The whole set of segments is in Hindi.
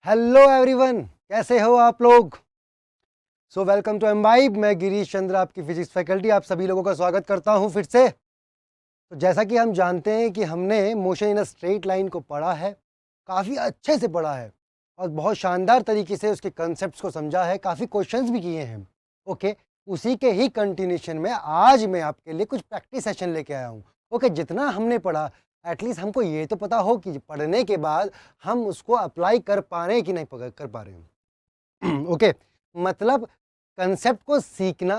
हेलो एवरीवन, कैसे हो आप लोग। So welcome to Embibe. मैं गिरीश चंद्र, आपकी फिजिक्स फैकल्टी, आप सभी लोगों का स्वागत करता हूं फिर से। तो जैसा कि हम जानते हैं कि हमने motion in a straight line को पढ़ा है, काफ़ी अच्छे से पढ़ा है और बहुत शानदार तरीके से उसके कंसेप्ट्स को समझा है, काफ़ी क्वेश्चंस भी किए हैं। ओके, उसी के ही कंटिन्यूशन में आज मैं आपके लिए कुछ प्रैक्टिस सेशन लेके आया हूँ। ओके, जितना हमने पढ़ा एटलीस्ट हमको ये तो पता हो कि पढ़ने के बाद हम उसको अप्लाई कर पा रहे हैं कि नहीं कर पा रहे हैं। ओके, मतलब कंसेप्ट को सीखना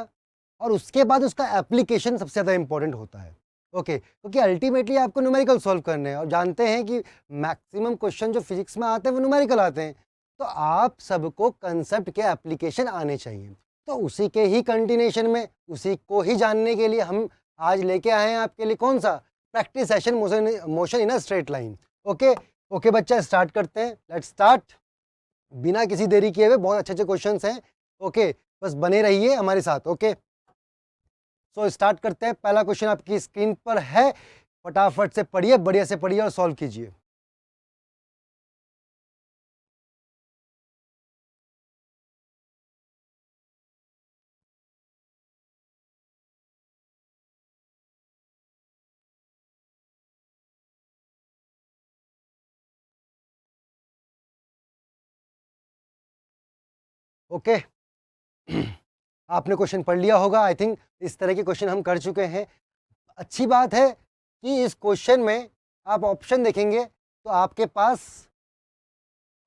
और उसके बाद उसका एप्लीकेशन सबसे ज़्यादा इंपॉर्टेंट होता है। ओके, क्योंकि अल्टीमेटली आपको न्यूमेरिकल सॉल्व करने हैं और जानते हैं कि मैक्सिमम क्वेश्चन जो फिजिक्स में आते हैं वो न्यूमेरिकल आते हैं। तो आप सबको कंसेप्ट के एप्लीकेशन आने चाहिए। तो उसी के ही कंटिन्यूशन में उसी को ही जानने के लिए हम आज लेके आए हैं आपके लिए कौन सा practice session, motion in a straight line. Okay okay बच्चा, स्टार्ट करते हैं। लेट्स स्टार्ट बिना किसी देरी किए हुए। बहुत अच्छे अच्छे क्वेश्चंस हैं। ओके, बस बने रहिए हमारे साथ। ओके, सो स्टार्ट करते हैं। पहला क्वेश्चन आपकी स्क्रीन पर है, फटाफट से पढ़िए, बढ़िया से पढ़िए और सॉल्व कीजिए। ओके, आपने क्वेश्चन पढ़ लिया होगा आई थिंक। इस तरह के क्वेश्चन हम कर चुके हैं। अच्छी बात है कि इस क्वेश्चन में आप ऑप्शन देखेंगे तो आपके पास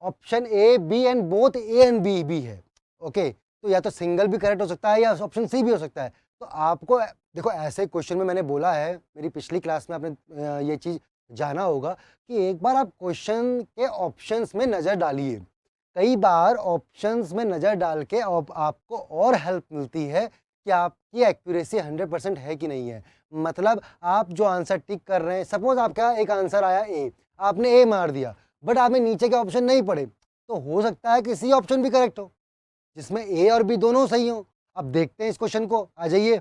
option A B and both A and B भी है। ओके, तो या तो सिंगल भी करेक्ट हो सकता है या ऑप्शन सी भी हो सकता है। तो आपको देखो, ऐसे क्वेश्चन में मैंने बोला है, मेरी पिछली क्लास में आपने ये चीज़ जाना होगा कि एक बार आप क्वेश्चन के ऑप्शंस में नज़र डालिए। कई बार ऑप्शंस में नज़र डाल के आपको और हेल्प मिलती है कि आपकी एक्यूरेसी 100% है कि नहीं है। मतलब आप जो आंसर टिक कर रहे हैं, सपोज आपका एक आंसर आया ए, आपने ए मार दिया, बट आपने नीचे के ऑप्शन नहीं पढ़े, तो हो सकता है कि सी ऑप्शन भी करेक्ट हो जिसमें ए और बी दोनों सही हो। अब देखते हैं इस क्वेश्चन को, आ जाइए।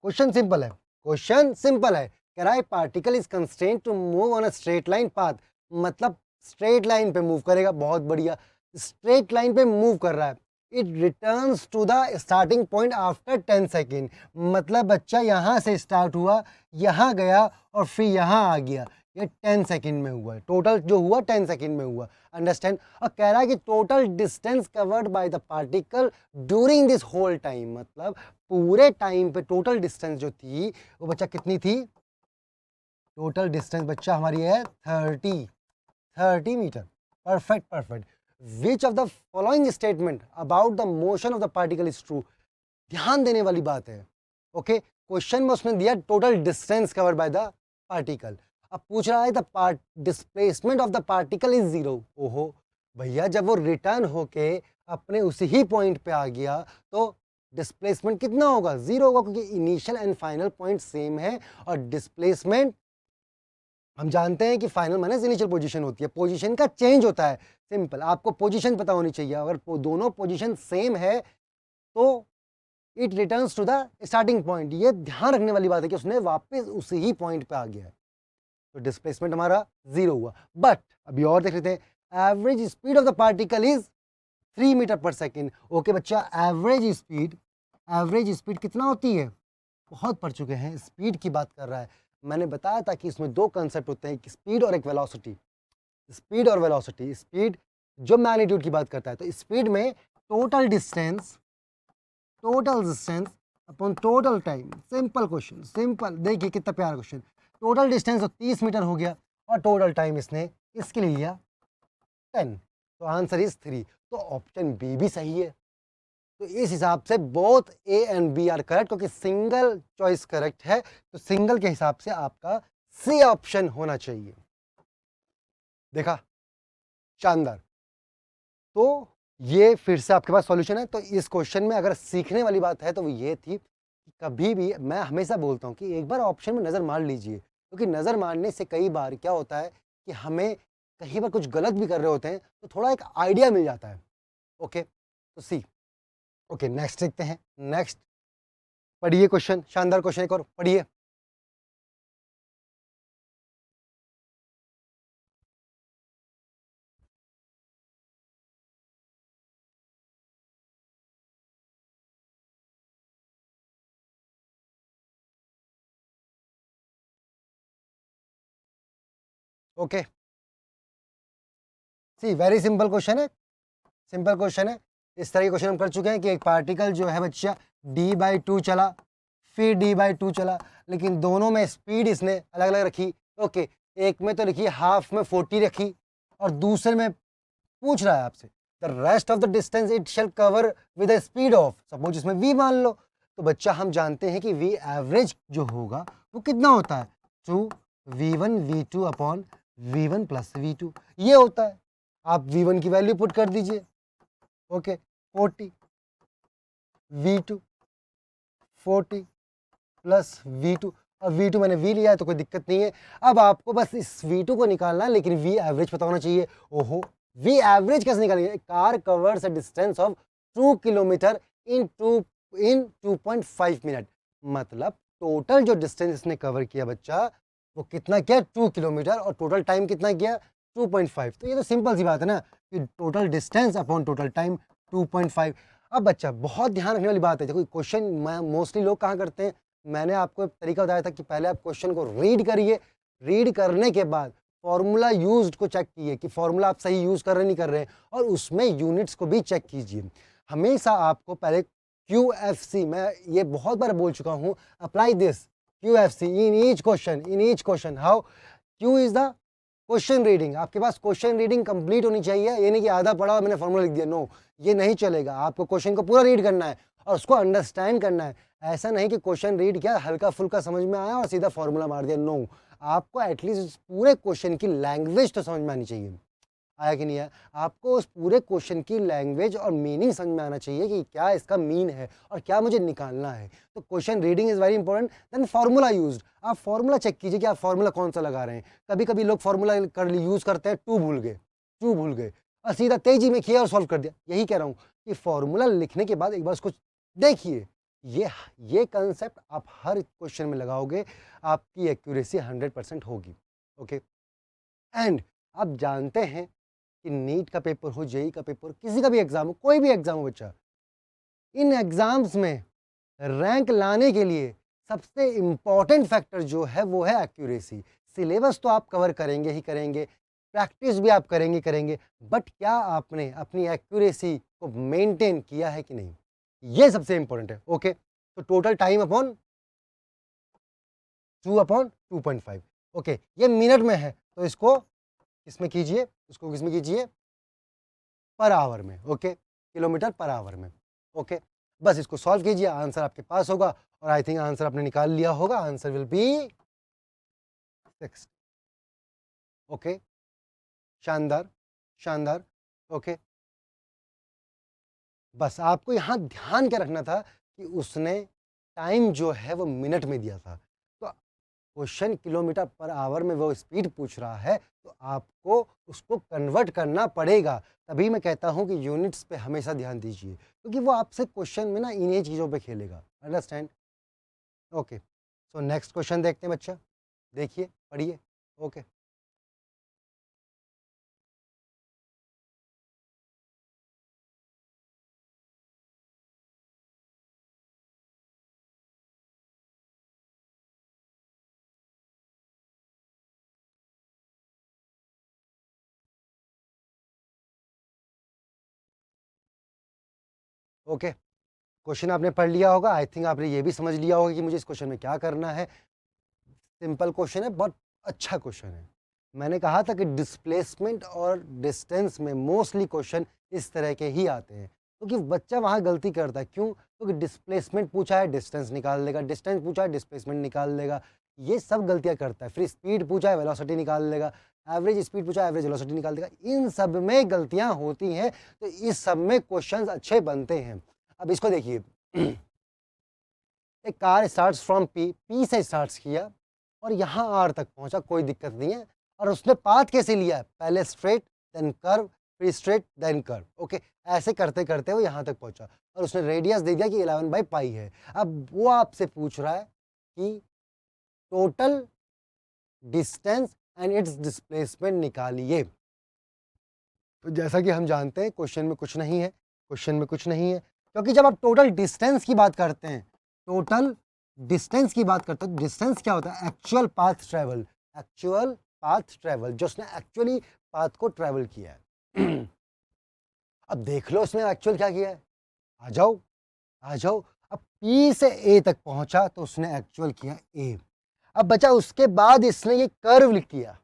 क्वेश्चन सिंपल है, क्वेश्चन सिंपल है। कह रहा है particle is constrained to move on a straight line path. मतलब स्ट्रेट लाइन पे मूव करेगा, बहुत बढ़िया। स्ट्रेट लाइन पे मूव कर रहा है। It returns to the starting point after 10 second. मतलब बच्चा यहाँ से स्टार्ट हुआ, यहाँ गया और फिर यहाँ आ गया। ये 10 सेकेंड में हुआ है, टोटल जो हुआ 10 सेकेंड में हुआ। अंडरस्टैंड। और कह रहा है कि total distance covered by the particle during this whole time. मतलब पूरे टाइम पे टोटल डिस्टेंस जो थी वो बच्चा कितनी थी। टोटल डिस्टेंस बच्चा हमारी है 30 metre. Perfect perfect. Which of the following statement about the motion of the particle is true. ध्यान देने वाली बात है। ओके, क्वेश्चन में उसने दिया total distance covered by the particle. अब पूछ रहा है the displacement of the particle is zero. ओहो भैया, जब वो रिटर्न होके अपने उसी ही पॉइंट पे आ गया तो डिस्प्लेसमेंट कितना होगा, जीरो होगा, क्योंकि initial and final point same है। और डिस्प्लेसमेंट हम जानते हैं कि फाइनल माइनस इनिशियल पोजीशन होती है, पोजीशन का चेंज होता है। सिंपल, आपको पोजीशन पता होनी चाहिए। अगर दोनों पोजीशन सेम है तो it returns to the starting point. ये ध्यान रखने वाली बात है कि उसने वापस उसी ही पॉइंट पे आ गया है। तो डिस्प्लेसमेंट हमारा जीरो हुआ। बट अभी और देख लेते हैं। Average speed of the particle is 3 metre per second. Okay बच्चा, एवरेज स्पीड कितना होती है, बहुत पढ़ चुके हैं, स्पीड की बात कर रहा है। मैंने बताया था कि इसमें दो कंसेप्ट होते हैं, एक स्पीड और एक वेलोसिटी। स्पीड और वेलोसिटी, स्पीड जो मैग्नीट्यूड की बात करता है, तो स्पीड में total distance upon total time. Simple question, simple. देखिए कितना प्यारा क्वेश्चन। टोटल डिस्टेंस तो 30 मीटर हो गया और टोटल टाइम इसने इसके लिए लिया 10, तो आंसर इज 3। तो ऑप्शन बी भी सही है। तो इस हिसाब से both A and B are correct, क्योंकि सिंगल चॉइस करेक्ट है। तो सिंगल के हिसाब से आपका सी ऑप्शन होना चाहिए। देखा, शानदार। तो ये फिर से आपके पास सॉल्यूशन है। तो इस क्वेश्चन में अगर सीखने वाली बात है तो वो ये थी कि कभी भी मैं हमेशा बोलता हूँ कि एक बार ऑप्शन में नज़र मार लीजिए, क्योंकि नज़र मारने से कई बार क्या होता है कि हमें कहीं बार कुछ गलत भी कर रहे होते हैं तो थोड़ा एक आइडिया मिल जाता है। ओके, तो सी। ओके, नेक्स्ट देखते हैं। नेक्स्ट पढ़िए क्वेश्चन, शानदार क्वेश्चन एक और पढ़िए। ओके, सी वेरी सिंपल क्वेश्चन है, सिंपल क्वेश्चन है। इस तरह के क्वेश्चन हम कर चुके हैं कि एक पार्टिकल जो है बच्चा d/2 चला, फिर d/2 चला, लेकिन दोनों में स्पीड इसने अलग अलग रखी। ओके, एक में तो लिखी हाफ में 40 रखी और दूसरे में पूछ रहा है आपसे the rest of the distance it shall cover with the speed of, suppose इसमें v मान लो, तो बच्चा हम जानते हैं कि v एवरेज जो होगा वो कितना होता है, 2v1 v2 upon v1 plus v2, ये होता है। आप v1 की वैल्यू पुट कर दीजिए, ओके 40, v2 40 प्लस v2, और v2 मैंने v लिया है तो कोई दिक्कत नहीं है। अब आपको बस इस v2 को निकालना है, लेकिन v एवरेज पता होना चाहिए। ओहो, v एवरेज कैसे निकालेंगे? Car covers a distance of 2 kilometre in 2.5 minute, मतलब टोटल जो डिस्टेंस इसने कवर किया बच्चा वो कितना किया, 2 किलोमीटर, और टोटल टाइम कितना किया, 2.5। तो ये तो सिंपल सी बात है ना कि total distance upon total time 2.5। अब बच्चा बहुत ध्यान रखने वाली बात है, देखो क्वेश्चन मोस्टली लोग कहाँ करते हैं, मैंने आपको एक तरीका बताया था कि पहले आप क्वेश्चन को रीड करिए, रीड करने के बाद फॉर्मूला यूज्ड को चेक कीजिए कि फॉर्मूला आप सही यूज कर रहे नहीं कर रहे हैं, और उसमें यूनिट्स को भी चेक कीजिए। हमेशा आपको पहले QFC, मैं ये बहुत बार बोल चुका हूँ, apply this QFC in each question. How? Q is the question reading, आपके पास क्वेश्चन रीडिंग कंप्लीट होनी चाहिए, ये नहीं कि आधा पढ़ा और मैंने फॉर्मूला लिख दिया, नो, ये नहीं चलेगा। आपको क्वेश्चन को पूरा रीड करना है और उसको अंडरस्टैंड करना है। ऐसा नहीं कि क्वेश्चन रीड किया, हल्का फुल्का समझ में आया और सीधा फॉर्मूला मार दिया, नो, आपको एटलीस्ट पूरे क्वेश्चन की लैंग्वेज तो समझ में आनी चाहिए। आया कि नहीं आया? आपको उस पूरे क्वेश्चन की लैंग्वेज और मीनिंग समझ में आना चाहिए कि क्या इसका मीन है और क्या मुझे निकालना है। तो question reading is very important. Then formula used, आप फार्मूला चेक कीजिए कि आप फार्मूला कौन सा लगा रहे हैं। कभी कभी लोग फार्मूला कर यूज करते हैं, टू भूल गए और सीधा तेजी में किया और सॉल्व कर दिया। यही कह रहा हूँ कि फार्मूला लिखने के बाद एक बार उसको देखिए, ये कंसेप्ट आप हर क्वेश्चन में लगाओगे, आपकी एक्यूरेसी 100% होगी। ओके, एंड आप जानते हैं कि नीट का पेपर हो, जेई का पेपर, किसी का भी एग्जाम हो, कोई भी एग्जाम हो बच्चा, इन एग्जाम्स में रैंक लाने के लिए सबसे इंपॉर्टेंट फैक्टर जो है वो है एक्यूरेसी। सिलेबस तो आप कवर करेंगे ही करेंगे, प्रैक्टिस भी आप करेंगे, बट क्या आपने अपनी एक्यूरेसी को मेंटेन किया है कि नहीं, ये सबसे इंपॉर्टेंट है। ओके, तो टोटल टाइम अपॉन 2/2.5, ओके, ये मिनट में है तो इसको किसमें कीजिए, इसको किसमें कीजिए, पर आवर में। ओके, किलोमीटर पर आवर में। ओके, बस इसको सॉल्व कीजिए, आंसर आपके पास होगा, और आई थिंक आंसर आपने निकाल लिया होगा, आंसर विल बी 6। ओके, शानदार शानदार। ओके, बस आपको यहाँ ध्यान क्या रखना था कि उसने टाइम जो है वो मिनट में दिया था, तो क्वेश्चन किलोमीटर पर आवर में वो स्पीड पूछ रहा है, तो आपको उसको कन्वर्ट करना पड़ेगा। तभी मैं कहता हूँ कि यूनिट्स पे हमेशा ध्यान दीजिए, क्योंकि वो आपसे क्वेश्चन में ना इन्हीं चीज़ों पे खेलेगा। Understand? Okay, so next question देखते हैं बच्चा, देखिए पढ़िए। ओके, ओके, क्वेश्चन आपने पढ़ लिया होगा, आई थिंक आपने ये भी समझ लिया होगा कि मुझे इस क्वेश्चन में क्या करना है। सिंपल क्वेश्चन है, बहुत अच्छा क्वेश्चन है। मैंने कहा था कि डिस्प्लेसमेंट और डिस्टेंस में मोस्टली क्वेश्चन इस तरह के ही आते हैं, क्योंकि बच्चा वहाँ गलती करता है। क्यों? क्योंकि डिस्प्लेसमेंट पूछा है, डिस्टेंस निकाल लेगा, डिस्टेंस पूछा है, डिस्प्लेसमेंट निकाल लेगा, ये सब गलतियाँ करता है। फिर स्पीड पूछा है, वेलोसिटी निकाल लेगा, एवरेज स्पीड पूछा है, एवरेज वेलोसिटी निकाल देगा। इन सब में गलतियाँ होती हैं, तो इस सब में क्वेश्चन अच्छे बनते हैं। अब इसको देखिए, एक कार स्टार्ट्स फ्रॉम पी से स्टार्ट किया और यहाँ आर तक पहुँचा, कोई दिक्कत नहीं है। और उसने पाथ कैसे लिया है, पहले स्ट्रेट देन कर्व, फिर स्ट्रेट देन कर्व। ओके, ऐसे करते करते वो यहाँ तक पहुँचा और उसने रेडियस दे दिया कि 11/पाई है। अब वो आपसे पूछ रहा है कि total distance and it's displacement निकालिए। तो जैसा कि हम जानते हैं क्वेश्चन में कुछ नहीं है, क्वेश्चन में कुछ नहीं है, क्योंकि जब आप टोटल डिस्टेंस की बात करते हैं, टोटल डिस्टेंस की बात करते हैं, डिस्टेंस क्या होता है, actual path travel, actual path travel, जो उसने एक्चुअली पाथ को ट्रेवल किया है। अब देख लो उसने एक्चुअल क्या किया है, आ जाओ आ जाओ। अब P से A तक पहुंचा तो उसने एक्चुअल किया A। अब बच्चा उसके बाद इसने ये कर्व लिख किया,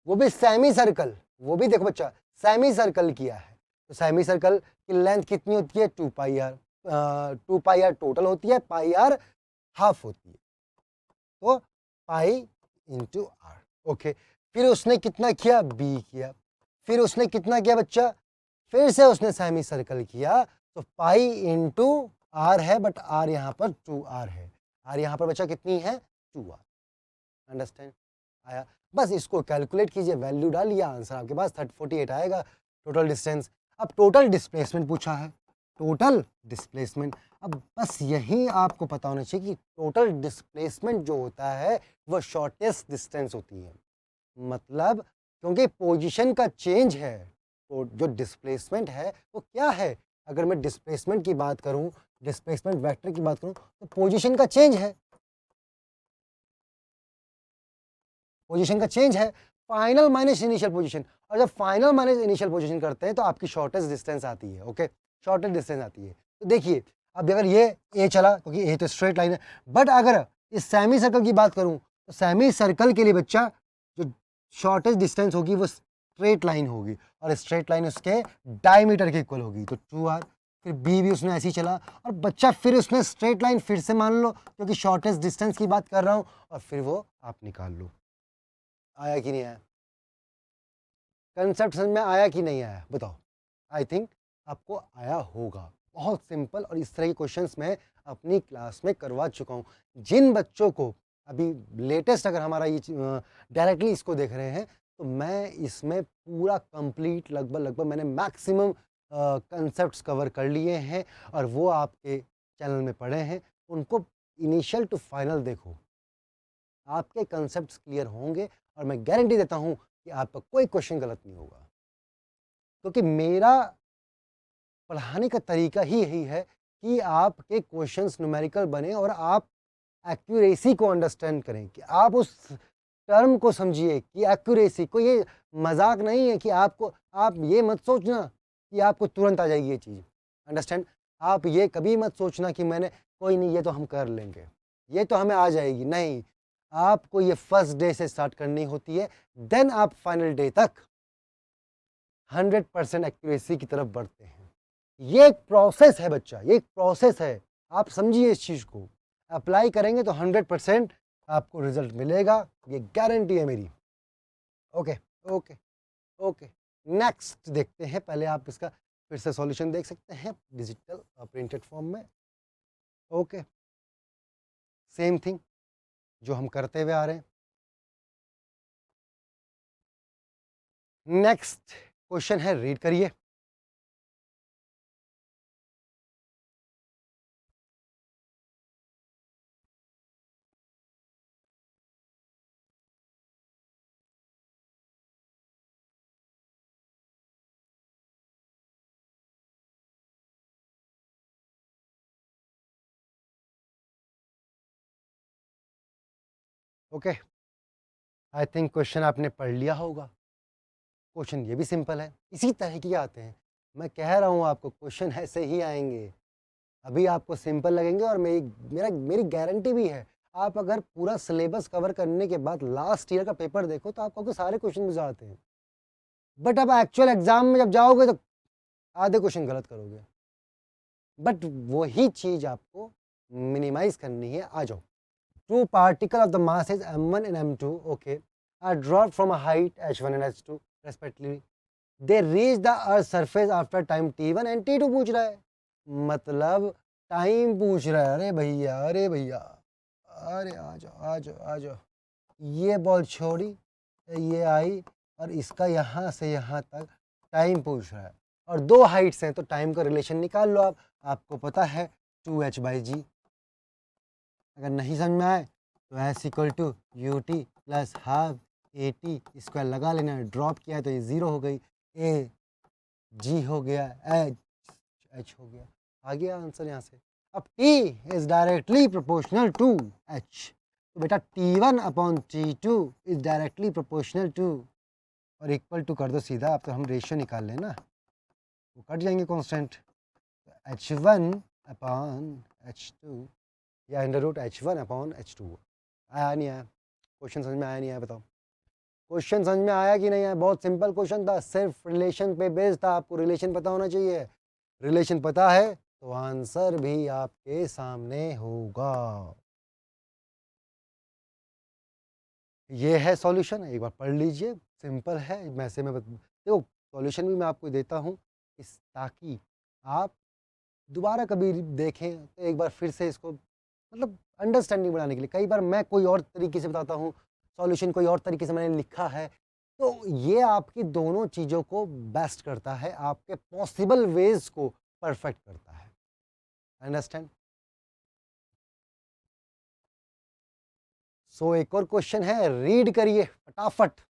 वो भी सेमी सर्कल, वो भी देखो बच्चा सेमी सर्कल किया है। तो सेमी सर्कल की लेंथ कितनी होती है, 2πr। 2πr टोटल होती है, πr हाफ होती है, तो पाई इंटू आर। ओके, फिर उसने कितना किया, बी किया। फिर उसने कितना किया बच्चा, फिर से उसने सेमी सर्कल किया, तो पाई इंटू आर है, बट आर यहाँ पर 2r है। आर यहाँ पर बच्चा कितनी है, 2r। अंडरस्टैंड आया। बस इसको कैलकुलेट कीजिए, वैल्यू डालिए, आंसर आपके पास 3048 आएगा टोटल डिस्टेंस। अब टोटल डिस्प्लेसमेंट पूछा है, टोटल डिस्प्लेसमेंट। अब बस यही आपको पता होना चाहिए कि टोटल डिस्प्लेसमेंट जो होता है वो शॉर्टेस्ट डिस्टेंस होती है। मतलब क्योंकि पोजीशन का चेंज है, तो जो डिस्प्लेसमेंट है वो क्या है, अगर मैं डिस्प्लेसमेंट की बात करूं, डिस्प्लेसमेंट वेक्टर की बात करूं, तो पोजीशन का चेंज है, पोजीशन का चेंज है, फाइनल माइनस इनिशियल पोजीशन। और जब फाइनल माइनस इनिशियल पोजीशन करते हैं तो आपकी शॉर्टेस्ट डिस्टेंस आती है। ओके, शॉर्टेस्ट डिस्टेंस आती है। तो देखिए अब अगर ये ए चला, क्योंकि ए तो स्ट्रेट लाइन है, बट अगर इस सेमी सर्कल की बात करूं तो सेमी सर्कल के लिए बच्चा जो शॉर्टेस्ट डिस्टेंस होगी वो स्ट्रेट लाइन होगी, और स्ट्रेट लाइन उसके डायमीटर के इक्वल होगी, तो 2r। फिर बी भी उसने ऐसे ही चला, और बच्चा फिर उसने स्ट्रेट लाइन फिर से मान लो, क्योंकि शॉर्टेस्ट डिस्टेंस की बात कर रहा हूं, और फिर वो आप निकाल लो। आया कि नहीं आया, कंसेप्ट समझ में आया कि नहीं आया, बताओ। आई थिंक आपको आया होगा। बहुत सिंपल, और इस तरह के क्वेश्चंस मैं अपनी क्लास में करवा चुका हूँ। जिन बच्चों को अभी लेटेस्ट अगर हमारा ये डायरेक्टली इसको देख रहे हैं, तो मैं इसमें पूरा कंप्लीट लगभग मैंने मैक्सिमम कंसेप्ट्स कवर कर लिए हैं, और वो आपके चैनल में पढ़े हैं। उनको इनिशियल टू फाइनल देखो, आपके कंसेप्ट्स क्लियर होंगे, और मैं गारंटी देता हूँ कि आपका कोई क्वेश्चन गलत नहीं होगा, क्योंकि मेरा पढ़ाने का तरीका ही यही है कि आपके क्वेश्चंस न्यूमेरिकल बने, और आप एक्यूरेसी को अंडरस्टैंड करें, कि आप उस टर्म को समझिए कि एक्यूरेसी को, ये मजाक नहीं है कि आपको, आप ये मत सोचना कि आपको तुरंत आ जाएगी ये चीज़। अंडरस्टैंड, आप ये कभी मत सोचना कि मैंने, कोई नहीं ये तो हम कर लेंगे, ये तो हमें आ जाएगी, नहीं। आपको ये फर्स्ट डे से स्टार्ट करनी होती है, देन आप फाइनल डे तक 100% एक्यूरेसी की तरफ बढ़ते हैं। ये एक प्रोसेस है बच्चा, ये एक प्रोसेस है, आप समझिए इस चीज़ को। अप्लाई करेंगे तो 100% आपको रिजल्ट मिलेगा, ये गारंटी है मेरी। ओके ओके ओके, नेक्स्ट देखते हैं। पहले आप इसका फिर से सॉल्यूशन देख सकते हैं डिजिटल प्रिंटेड फॉर्म में। ओके, सेम थिंग जो हम करते हुए आ रहे हैं। नेक्स्ट क्वेश्चन है, रीड करिए। ओके, आई थिंक क्वेश्चन आपने पढ़ लिया होगा। क्वेश्चन ये भी सिंपल है, इसी तरह के आते हैं। मैं कह रहा हूँ आपको क्वेश्चन ऐसे ही आएंगे, अभी आपको सिंपल लगेंगे, और मेरी गारंटी भी है। आप अगर पूरा सिलेबस कवर करने के बाद लास्ट ईयर का पेपर देखो तो आपको सारे क्वेश्चन बुझ आते हैं, बट अब एक्चुअल एग्जाम में जब जाओगे तो आधे क्वेश्चन गलत करोगे। बट वही चीज आपको मिनिमाइज करनी है। आ जाओ। Two particles of the masses m1 and m2, okay, are dropped from a height h1 and h2 respectively. They reach the earth's surface after time t1 and t2 पूछ रहा है, मतलब टाइम पूछ रहा है। अरे भैया, अरे भैया, अरे आ जाओ आ जाओ आ जाओ। ये बॉल छोड़ी, ये आई, और इसका यहाँ से यहाँ तक टाइम पूछ रहा है, और दो हाइट्स हैं, तो टाइम का रिलेशन निकाल लो आप। आपको पता है 2h/g। अगर नहीं समझ में आए तो S equal to U T plus half A T square लगा लेना। ड्रॉप किया है तो ये ज़ीरो हो गई, ए जी हो गया, एच हो गया, आ गया आंसर यहाँ से। अब T is directly proportional to H, तो बेटा T1 upon T2 is directly proportional to, और इक्वल टू कर दो सीधा, अब तो हम रेशियो निकाल लें ना, वो कट जाएंगे कांस्टेंट। H1 अपॉन H2 या under root H1 upon H2। आया नहीं आया? क्वेश्चन समझ में आया नहीं आया बताओ? क्वेश्चन समझ में आया कि नहीं आया? बहुत सिंपल क्वेश्चन था, सिर्फ रिलेशन पे बेस्ड था, आपको रिलेशन पता होना चाहिए। रिलेशन पता है तो आंसर भी आपके सामने होगा। ये है सॉल्यूशन, एक बार पढ़ लीजिए, सिंपल है। देखो सॉल्यूशन भी मैं आपको देता हूँ ताकि आप दोबारा कभी देखें तो एक बार फिर से इसको मतलब अंडरस्टैंडिंग बनाने के लिए। कई बार मैं कोई और तरीके से बताता हूँ, सॉल्यूशन कोई और तरीके से मैंने लिखा है, तो ये आपकी दोनों चीज़ों को बेस्ट करता है, आपके पॉसिबल वेज को परफेक्ट करता है। अंडरस्टैंड? सो एक और क्वेश्चन है, रीड करिए फटाफट।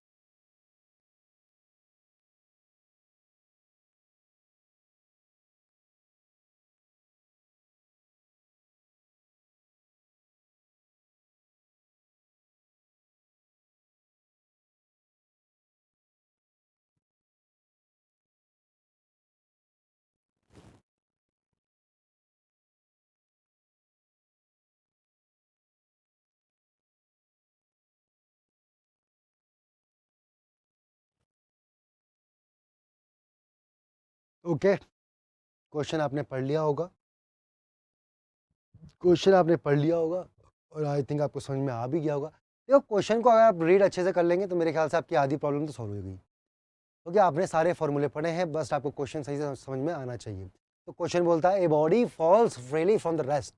ओके, क्वेश्चन आपने पढ़ लिया होगा, क्वेश्चन आपने पढ़ लिया होगा और आई थिंक आपको समझ में आ भी गया होगा। देखो क्वेश्चन को अगर आप रीड अच्छे से कर लेंगे तो मेरे ख्याल से आपकी आधी प्रॉब्लम तो सॉल्व हो गई, क्योंकि आपने सारे फॉर्मूले पढ़े हैं, बस आपको क्वेश्चन सही से समझ में आना चाहिए। तो क्वेश्चन बोलता है a body falls freely from the rest.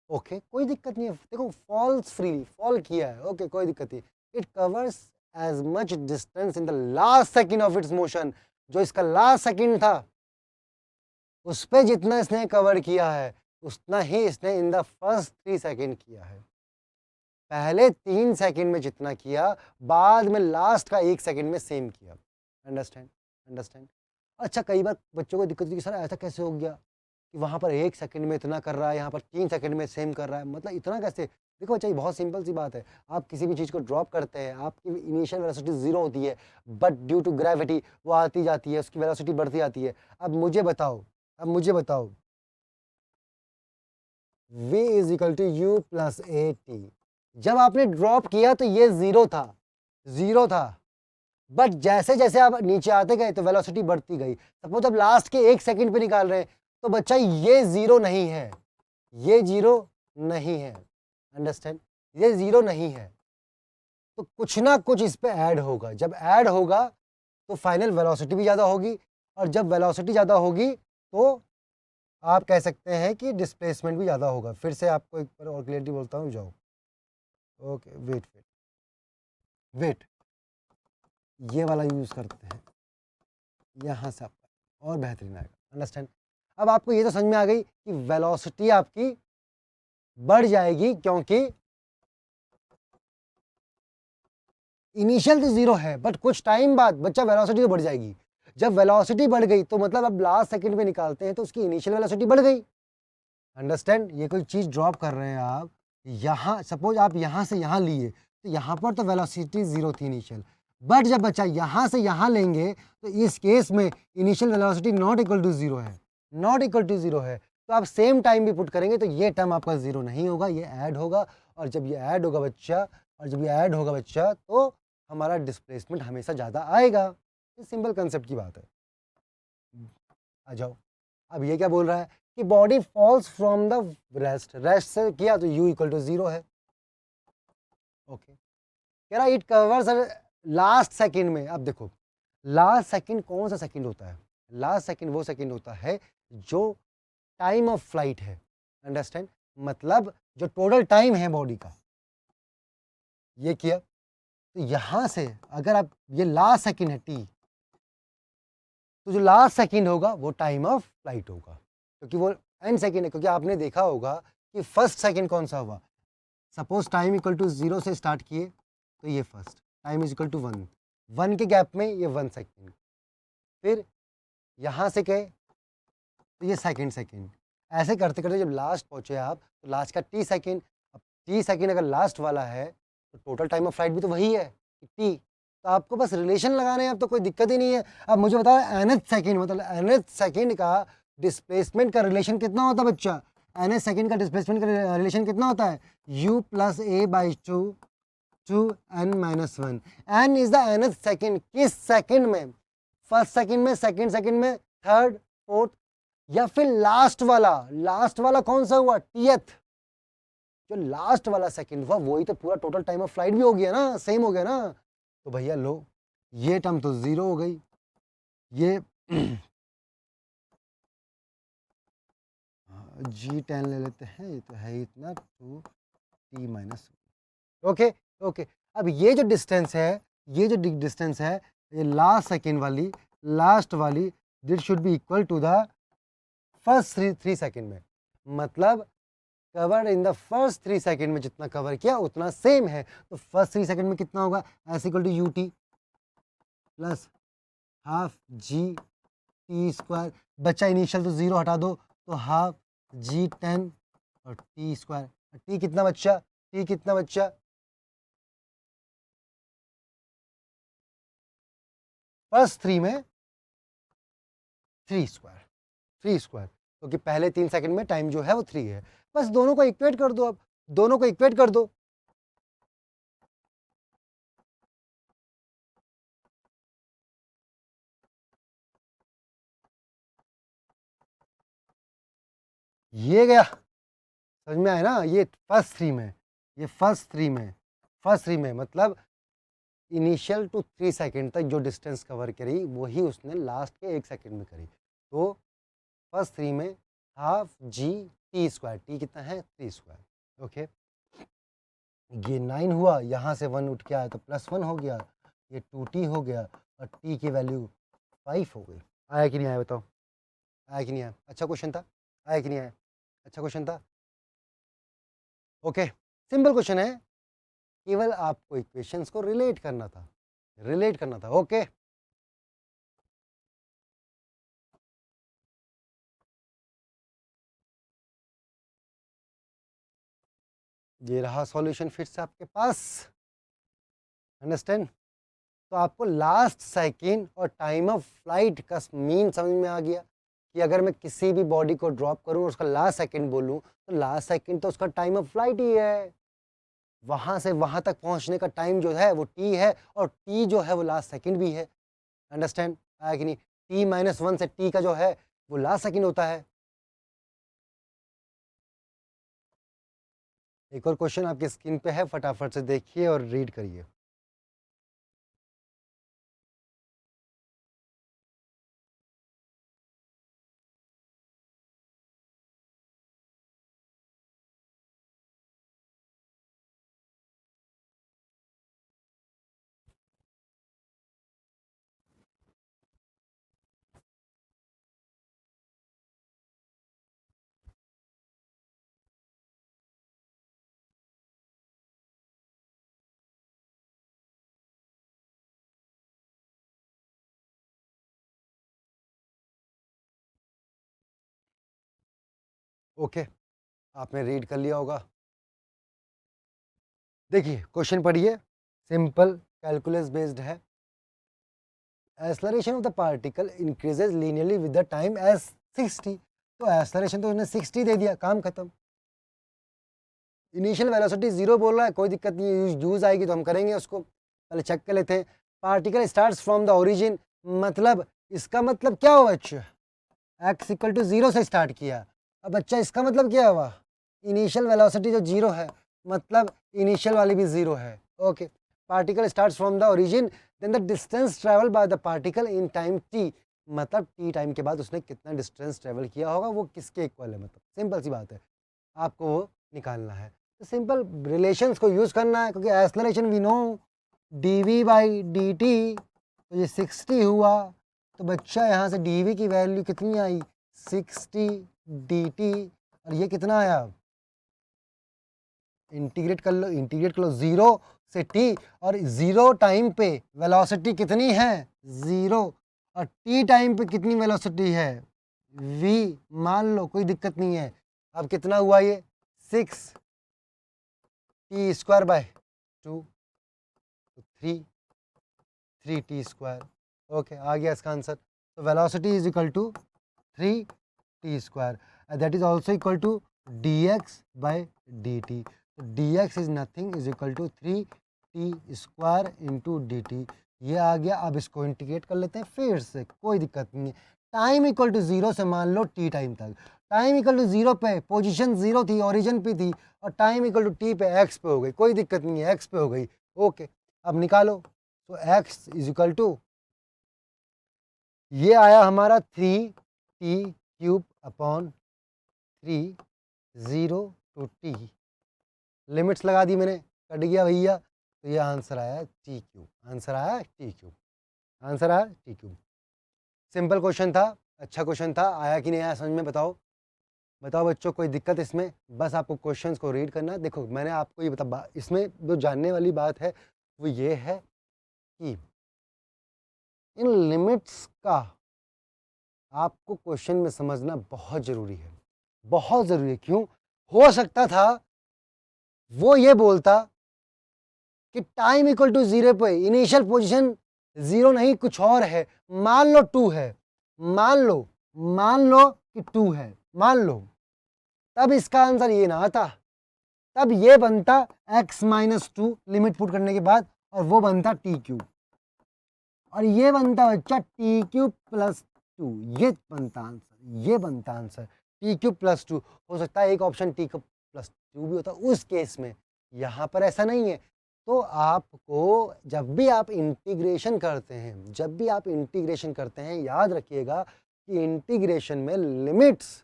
Okay, कोई दिक्कत नहीं है, देखो फॉल्स फ्रीली, फॉल किया है, ओके कोई दिक्कत नहीं। It covers as much distance in the last second of its motion, जो इसका लास्ट सेकेंड था उस पर जितना इसने कवर किया है उतना ही इसने इन द फर्स्ट 3 सेकेंड किया है। पहले 3 सेकेंड में जितना किया, बाद में लास्ट का 1 सेकेंड में सेम किया। अंडरस्टैंड? अंडरस्टैंड? अच्छा, कई बार बच्चों को दिक्कत होती है, सर ऐसा कैसे हो गया कि वहाँ पर 1 सेकंड में इतना कर रहा है, यहाँ पर 3 सेकंड में सेम कर रहा है, मतलब इतना कैसे? देखो बच्चा, ये बहुत सिंपल सी बात है। आप किसी भी चीज़ को ड्रॉप करते हैं, आपकी इनिशियल वेलोसिटी 0 होती है, बट ड्यू टू ग्रेविटी वो आती जाती है, उसकी वेलोसिटी बढ़ती जाती है। अब मुझे बताओ v is equal to U plus A T. जब आपने ड्रॉप किया तो ये 0 था, 0 था, बट जैसे जैसे आप नीचे आते गए तो वेलोसिटी बढ़ती गई। सपोज अब लास्ट के 1 सेकंड पे निकाल रहे हैं, तो बच्चा ये 0 नहीं है, ये 0 नहीं है। अंडरस्टैंड? ये 0 नहीं है, तो कुछ ना कुछ इस पे ऐड होगा। जब ऐड होगा तो फाइनल वेलोसिटी भी ज़्यादा होगी, और जब वेलोसिटी ज़्यादा होगी तो आप कह सकते हैं कि डिस्प्लेसमेंट भी ज़्यादा होगा। फिर से आपको एक बार और क्लियरली बोलता हूँ, जाओ। ओके, वेट वेट वेट, ये वाला यूज़ करते हैं, यहाँ से आपका और बेहतरीन आएगा। अंडरस्टैंड? अब आपको ये तो समझ में आ गई कि वेलोसिटी आपकी बढ़ जाएगी, क्योंकि इनिशियल तो 0 है, बट कुछ टाइम बाद बच्चा वेलोसिटी तो बढ़ जाएगी। जब वेलोसिटी बढ़ गई तो मतलब अब लास्ट सेकंड में निकालते हैं तो उसकी इनिशियल वेलोसिटी बढ़ गई। अंडरस्टैंड? ये कोई चीज़ ड्रॉप कर रहे हैं आप, यहाँ सपोज आप यहाँ से यहाँ लिए, तो यहाँ पर तो वेलोसिटी 0 थी इनिशियल, बट जब बच्चा यहाँ से यहाँ लेंगे तो इस केस में initial velocity not equal to 0 है, नॉट इक्वल टू 0 है। तो आप सेम टाइम भी पुट करेंगे तो ये टर्म आपका 0 नहीं होगा, ये ऐड होगा, और जब ये ऐड होगा बच्चा तो हमारा डिस्प्लेसमेंट हमेशा ज़्यादा आएगा। ये सिंपल कंसेप्ट की बात है। आ जाओ, अब ये क्या बोल रहा है कि body falls from the rest, rest से किया तो u इक्वल टू 0 है। ओके, कह रहा इट कवर्स लास्ट सेकंड में। अब देखो, लास्ट सेकंड कौन सा सेकंड होता है? लास्ट सेकंड वो सेकंड होता है जो टाइम ऑफ फ्लाइट है। अंडरस्टैंड? मतलब जो टोटल टाइम है बॉडी का, ये किया, तो यहां से अगर आप, ये लास्ट सेकंड है t, तो जो लास्ट सेकंड होगा वो टाइम ऑफ फ्लाइट होगा, क्योंकि वो एंड सेकंड है। क्योंकि आपने देखा होगा कि फर्स्ट सेकंड कौन सा हुआ, सपोज टाइम इक्वल टू 0 से स्टार्ट किए तो ये first, time is equal to 1, 1 के गैप में ये 1 सेकंड, फिर यहाँ से गए तो ये सेकंड, ऐसे करते करते जब लास्ट पहुँचे आप तो लास्ट का t सेकंड, अब टी सेकंड अगर लास्ट वाला है तो टोटल टाइम ऑफ फ्लाइट भी तो वही है टी। तो आपको बस रिलेशन लगाने हैं, अब तो कोई दिक्कत ही नहीं है। अब मुझे बताओ nth सेकंड मतलब nth सेकंड का डिस्प्लेसमेंट का रिलेशन कितना होता है बच्चा? nth सेकंड का डिस्प्लेसमेंट का रिलेशन कितना होता है? u plus A by two n minus one. n is the nth second. किस सेकंड में? फर्स्ट सेकंड में, सेकंड सेकंड में, थर्ड, फोर्थ, या फिर लास्ट वाला? लास्ट वाला कौन सा हुआ? टीएथ। जो लास्ट वाला सेकंड हुआ वही तो पूरा टोटल टाइम ऑफ फ्लाइट भी हो गया ना, सेम हो गया ना। तो भैया लो, ये टर्म तो जीरो हो गई, ये G10 ले लेते हैं, ये तो है इतना 2t माइनस। Okay okay. अब ये जो डिस्टेंस है, ये जो डिस्टेंस है, ये लास्ट सेकेंड वाली, लास्ट वाली, this should be equal to the first three second में। मतलब cover in the first 3 second में जितना कवर किया उतना सेम है। तो फर्स्ट 3 सेकेंड में कितना होगा? S equal to U T plus half G T square. बच्चा इनिशियल तो जीरो हटा दो, तो हाफ G10 और टी स्क्वायर। टी कितना बच्चा? टी कितना बच्चा? फर्स्ट 3 में 3 स्क्वायर, 3 स्क्वायर, क्योंकि पहले 3 सेकंड में टाइम जो है वो 3 है। बस दोनों को इक्वेट कर दो, अब दोनों को इक्वेट कर दो। ये गया, समझ में आया ना? ये फर्स्ट 3 में, ये फर्स्ट 3 में, फर्स्ट 3 में मतलब इनिशियल टू 3 सेकंड तक जो डिस्टेंस कवर करी वही उसने लास्ट के 1 सेकंड में करी। तो फर्स्ट 3 में half G T square, T कितना है? 3 स्क्वायर। ओके, ये 9 हुआ, यहाँ से 1 उठ के आया तो +1 हो गया, ये 2t हो गया, और t की वैल्यू 5 हो गई। आया कि नहीं आया बताओ? आया कि नहीं आया? अच्छा क्वेश्चन था, आया कि नहीं आया? अच्छा क्वेश्चन था। ओके, सिंपल क्वेश्चन है, केवल आपको इक्वेशंस को रिलेट करना था, रिलेट करना था। ओके, ये रहा सॉल्यूशन फिर से आपके पास। अंडरस्टैंड? तो आपको लास्ट सेकेंड और टाइम ऑफ फ्लाइट का मीन समझ में आ गया कि अगर मैं किसी भी बॉडी को ड्रॉप करूं और उसका लास्ट सेकेंड बोलूं तो लास्ट सेकेंड तो उसका टाइम ऑफ फ्लाइट ही है। वहां से वहां तक पहुंचने का टाइम जो है वो टी है, और टी जो है वो लास्ट सेकेंड भी है। अंडरस्टैंड आया कि नहीं? टी माइनस वन से टी का जो है वो लास्ट सेकेंड होता है। एक और क्वेश्चन आपकी स्क्रीन पे है, फटाफट से देखिए और रीड करिए। ओके, आपने रीड कर लिया होगा। देखिए क्वेश्चन पढ़िए, सिंपल कैलकुलस बेस्ड है। Acceleration of the particle increases linearly with the time as 60। तो एक्सेलरेशन तो उसने 60 दे दिया, काम खत्म। इनिशियल वेलोसिटी 0 बोल रहा है, कोई दिक्कत नहीं है, यूज आएगी तो हम करेंगे उसको। पहले चेक कर लेते हैं। Particle starts from the origin, मतलब इसका मतलब क्या हुआ बच्चा? एक्स इक्वल टू 0 से स्टार्ट किया। अब बच्चा इसका मतलब क्या हुआ? इनिशियल वेलोसिटी जो 0 है, मतलब इनिशियल वाली भी 0 है। Okay, particle starts from the origin, then the distance travel by the particle in time T, मतलब टी टाइम के बाद उसने कितना डिस्टेंस ट्रेवल किया होगा वो किसके इक्वल है, मतलब सिंपल सी बात है, आपको वो निकालना है। तो सिंपल रिलेशंस को यूज़ करना है, क्योंकि acceleration we know D by D T, तो ये 60 हुआ। तो बच्चा यहाँ से डी की वैल्यू कितनी आई? 60 dt, और ये कितना आया? इंटीग्रेट कर लो, इंटीग्रेट कर लो, 0 से t, और 0 टाइम पे वेलोसिटी कितनी है? 0, और t टाइम पे कितनी वेलोसिटी है? v, मान लो कोई दिक्कत नहीं है। अब कितना हुआ ये? 6, टी स्क्वायर बाय 2 तो 3 टी स्क्वायर। ओके, आ गया इसका आंसर। तो velocity is equal to 3 t square, that is also equal to D x by D T. तो d x is nothing is equal to 3 t square into d t. ये आ गया। अब इसको इंटीग्रेट कर लेते हैं फिर से, कोई दिक्कत नहीं है। टाइम इक्वल टू 0 से मान लो टी टाइम तक। टाइम इक्वल टू 0 पे पोजीशन 0 थी, ओरिजिन पे थी, और टाइम इक्वल टू टी पे एक्स पे हो गई, कोई दिक्कत नहीं है, एक्स पे हो गई। ओके, अब निकालो। तो एक्स इज इक्वल टू, ये आया हमारा 3t³ upon 3 0 to T. Limits लगा दी मैंने, कट गया भैया। तो ये आंसर आया t³। आंसर आया t³। आंसर आया t³। सिंपल क्वेश्चन था, अच्छा क्वेश्चन था। आया कि नहीं आया समझ में, बताओ बताओ बच्चों, कोई दिक्कत इसमें? बस आपको क्वेश्चंस को रीड करना। देखो मैंने आपको ये बता, इसमें जो जानने वाली बात है वो ये है कि इन लिमिट्स का आपको क्वेश्चन में समझना बहुत ज़रूरी है, बहुत ज़रूरी है। क्यों? हो सकता था वो ये बोलता कि टाइम इक्वल टू 0 पे इनिशियल पोजीशन 0 नहीं कुछ और है, मान लो 2 है, मान लो कि 2 है, मान लो, तब इसका आंसर ये ना आता, तब ये बनता x-2 लिमिट पुट करने के बाद, और वो बनता t³, और ये बनता बच्चा t³ प्लस 2। ये बनता आंसर, ये बनता आंसर t³ प्लस 2। हो सकता है एक ऑप्शन t³ प्लस 2 भी होता उस केस में, यहाँ पर ऐसा नहीं है। तो आपको जब भी आप इंटीग्रेशन करते हैं, जब भी आप इंटीग्रेशन करते हैं, याद रखिएगा कि इंटीग्रेशन में लिमिट्स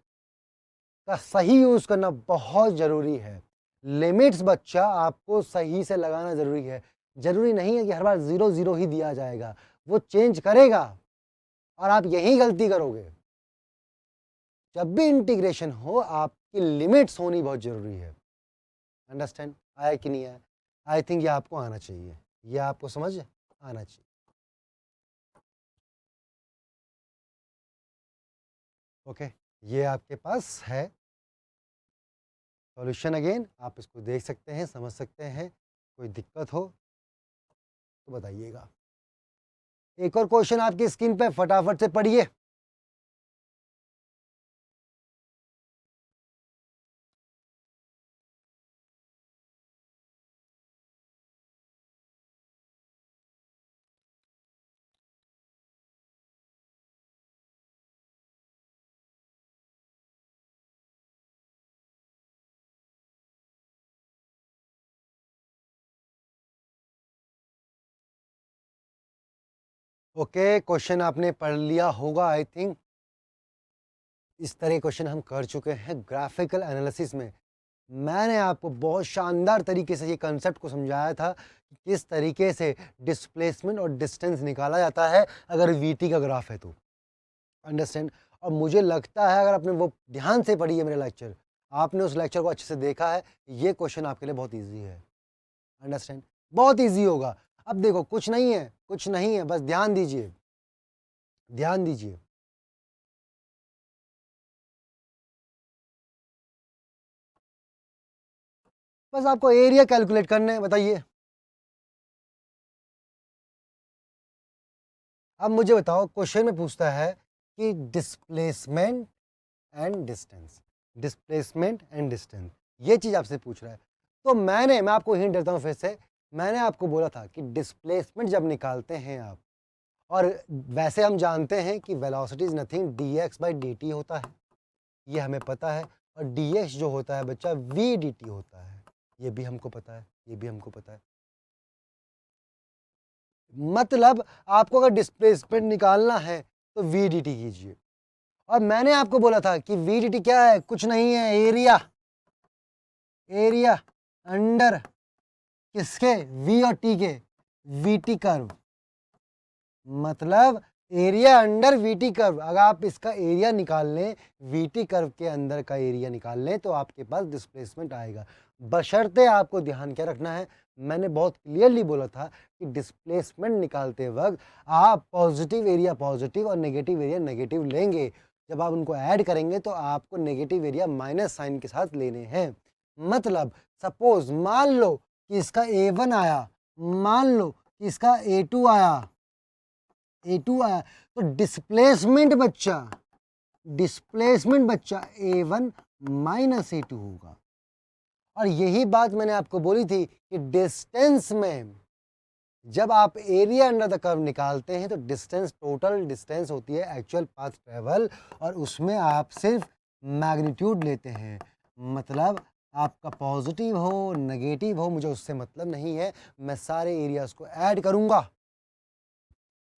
का सही यूज करना बहुत जरूरी है। लिमिट्स बच्चा आपको सही से लगाना जरूरी है। जरूरी नहीं है कि हर बार 0 0 ही दिया जाएगा, वो चेंज करेगा और आप यही गलती करोगे। जब भी इंटीग्रेशन हो आपकी लिमिट्स होनी बहुत जरूरी है। अंडरस्टैंड? आया कि नहीं आया? आई थिंक ये आपको आना चाहिए, ये आपको समझ आना चाहिए। ओके, ये आपके पास है सॉल्यूशन। अगेन आप इसको देख सकते हैं, समझ सकते हैं। कोई दिक्कत हो तो बताइएगा। एक और क्वेश्चन आपकी स्क्रीन पे, फटाफट से पढ़िए। ओके, क्वेश्चन आपने पढ़ लिया होगा आई थिंक। इस तरह क्वेश्चन हम कर चुके हैं ग्राफिकल एनालिसिस में। मैंने आपको बहुत शानदार तरीके से ये कंसेप्ट को समझाया था कि किस तरीके से डिस्प्लेसमेंट और डिस्टेंस निकाला जाता है अगर वीटी का ग्राफ है तो। अंडरस्टैंड? और मुझे लगता है अगर आपने वो ध्यान से पढ़ी है मेरा लेक्चर, आपने उस लेक्चर को अच्छे से देखा है, ये क्वेश्चन आपके लिए बहुत ईजी है। अंडरस्टैंड? बहुत ईजी होगा। अब देखो कुछ नहीं है, कुछ नहीं है, बस ध्यान दीजिए, ध्यान दीजिए। बस आपको एरिया कैलकुलेट करना है। बताइए, अब मुझे बताओ, क्वेश्चन में पूछता है कि displacement and distance, displacement and distance, ये चीज आपसे पूछ रहा है। तो मैं आपको हिंट देता हूँ फिर से। मैंने आपको बोला था कि डिस्प्लेसमेंट जब निकालते हैं आप, और वैसे हम जानते हैं कि velocity is nothing D x by D T होता है, ये हमें पता है। और डी एक्स जो होता है बच्चा वी डी टी होता है, ये भी हमको पता है, ये भी हमको पता है। मतलब आपको अगर डिस्प्लेसमेंट निकालना है तो वी डी टी कीजिए। और मैंने आपको बोला था कि वी डी टी क्या है? कुछ नहीं है, एरिया, एरिया अंडर किसके? वी और टी के, वी टी कर्व। मतलब एरिया अंडर वीटी कर्व। अगर आप इसका एरिया निकाल लें, वीटी कर्व के अंदर का एरिया निकाल लें, तो आपके पास डिस्प्लेसमेंट आएगा। बशर्ते आपको ध्यान क्या रखना है, मैंने बहुत क्लियरली बोला था कि डिस्प्लेसमेंट निकालते वक्त आप पॉजिटिव एरिया पॉजिटिव और नेगेटिव एरिया नेगेटिव लेंगे। जब आप उनको ऐड करेंगे तो आपको नेगेटिव एरिया माइनस साइन के साथ लेने हैं। मतलब सपोज मान लो कि इसका A1 आया, मान लो कि इसका A2 आया, तो डिस्प्लेसमेंट बच्चा A1 माइनस A2 होगा। और यही बात मैंने आपको बोली थी कि डिस्टेंस में जब आप एरिया अंडर द कर्व निकालते हैं तो डिस्टेंस, टोटल डिस्टेंस होती है एक्चुअल पाथ ट्रेवल, और उसमें आप सिर्फ मैग्नीट्यूड लेते हैं। मतलब आपका पॉजिटिव हो नेगेटिव हो मुझे उससे मतलब नहीं है, मैं सारे एरियाज को ऐड करूंगा।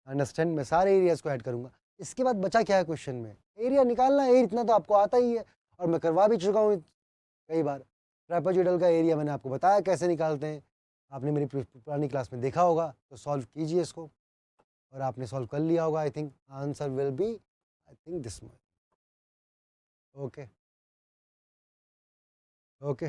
अंडरस्टैंड? मैं सारे एरियाज को ऐड करूंगा। इसके बाद बचा क्या है क्वेश्चन में? एरिया निकालना है, इतना तो आपको आता ही है और मैं करवा भी चुका हूँ कई बार। ट्रापेजोइडल का एरिया मैंने आपको बताया कैसे निकालते हैं, आपने मेरी पुरानी क्लास में देखा होगा, तो सॉल्व कीजिए इसको और आपने सॉल्व कर लिया होगा। I think answer will be I think this much. Okay okay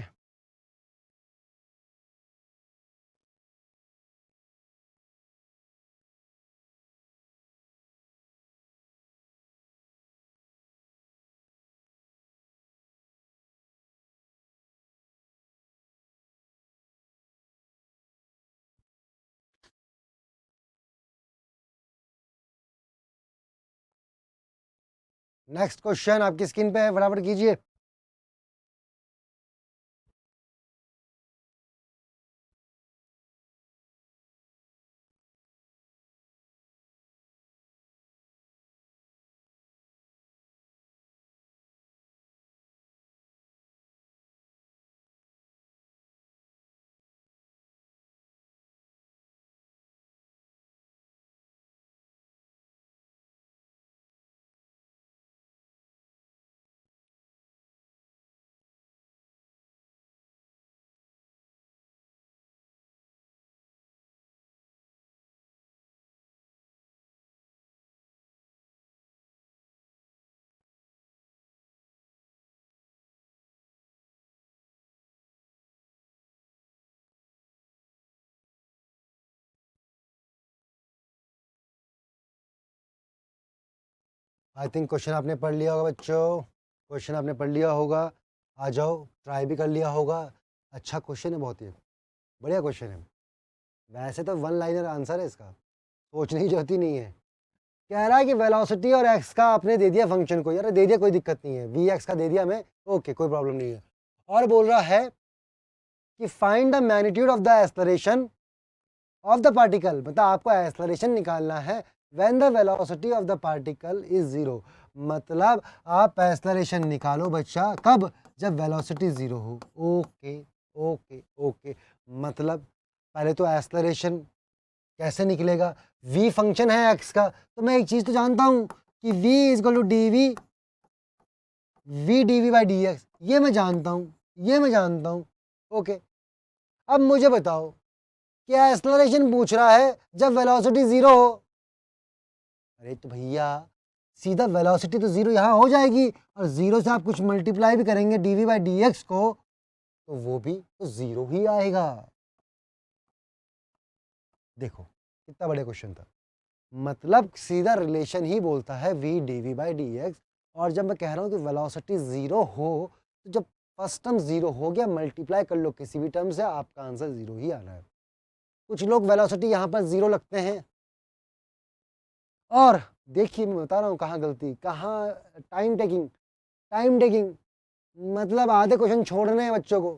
next question आपकी स्क्रीन पे है, फटाफट कीजिए। आई थिंक क्वेश्चन आपने पढ़ लिया होगा बच्चों, क्वेश्चन आपने पढ़ लिया होगा। आ जाओ, ट्राई भी कर लिया होगा। अच्छा क्वेश्चन है, बहुत ही बढ़िया क्वेश्चन है। वैसे तो वन लाइनर आंसर है इसका, सोचने की जरूरत ही नहीं है। कह रहा है कि वेलोसिटी और एक्स का आपने दे दिया फंक्शन को, यार दे दिया कोई दिक्कत नहीं है, वी एक्स का दे दिया हमें, ओके कोई प्रॉब्लम नहीं है। और बोल रहा है कि find the magnitude of the acceleration of the particle, मतलब आपको एक्सलरेशन निकालना है when the velocity of the particle is zero. मतलब आप एक्सलरेशन निकालो बच्चा कब? जब वेलोसिटी जीरो हो। ओके ओके ओके, मतलब पहले तो एक्सलरेशन कैसे निकलेगा? v फंक्शन है x का, तो मैं एक चीज तो जानता हूं कि v is equal to D we by D X, ये मैं जानता हूं। ओके, अब मुझे बताओ क्या एक्सलरेशन पूछ रहा है जब वेलोसिटी जीरो हो? अरे तो भैया सीधा वेलोसिटी तो जीरो यहाँ हो जाएगी, और जीरो से आप कुछ मल्टीप्लाई भी करेंगे डी बाई डी एक्स को, तो वो भी तो जीरो ही आएगा। देखो कितना बड़ा क्वेश्चन था, मतलब सीधा रिलेशन ही बोलता है v dv by D x. और जब मैं कह रहा हूँ कि वेलोसिटी ज़ीरो हो, तो जब फर्स्ट टर्म ज़ीरो हो गया, मल्टीप्लाई कर लो किसी भी टर्म से, आपका आंसर ज़ीरो ही आना है। कुछ लोग वेलोसिटी यहाँ पर ज़ीरो लगते हैं, और देखिए मैं बता रहा हूँ कहाँ गलती, कहाँ टाइम टेकिंग, मतलब आधे क्वेश्चन छोड़ने हैं बच्चों को,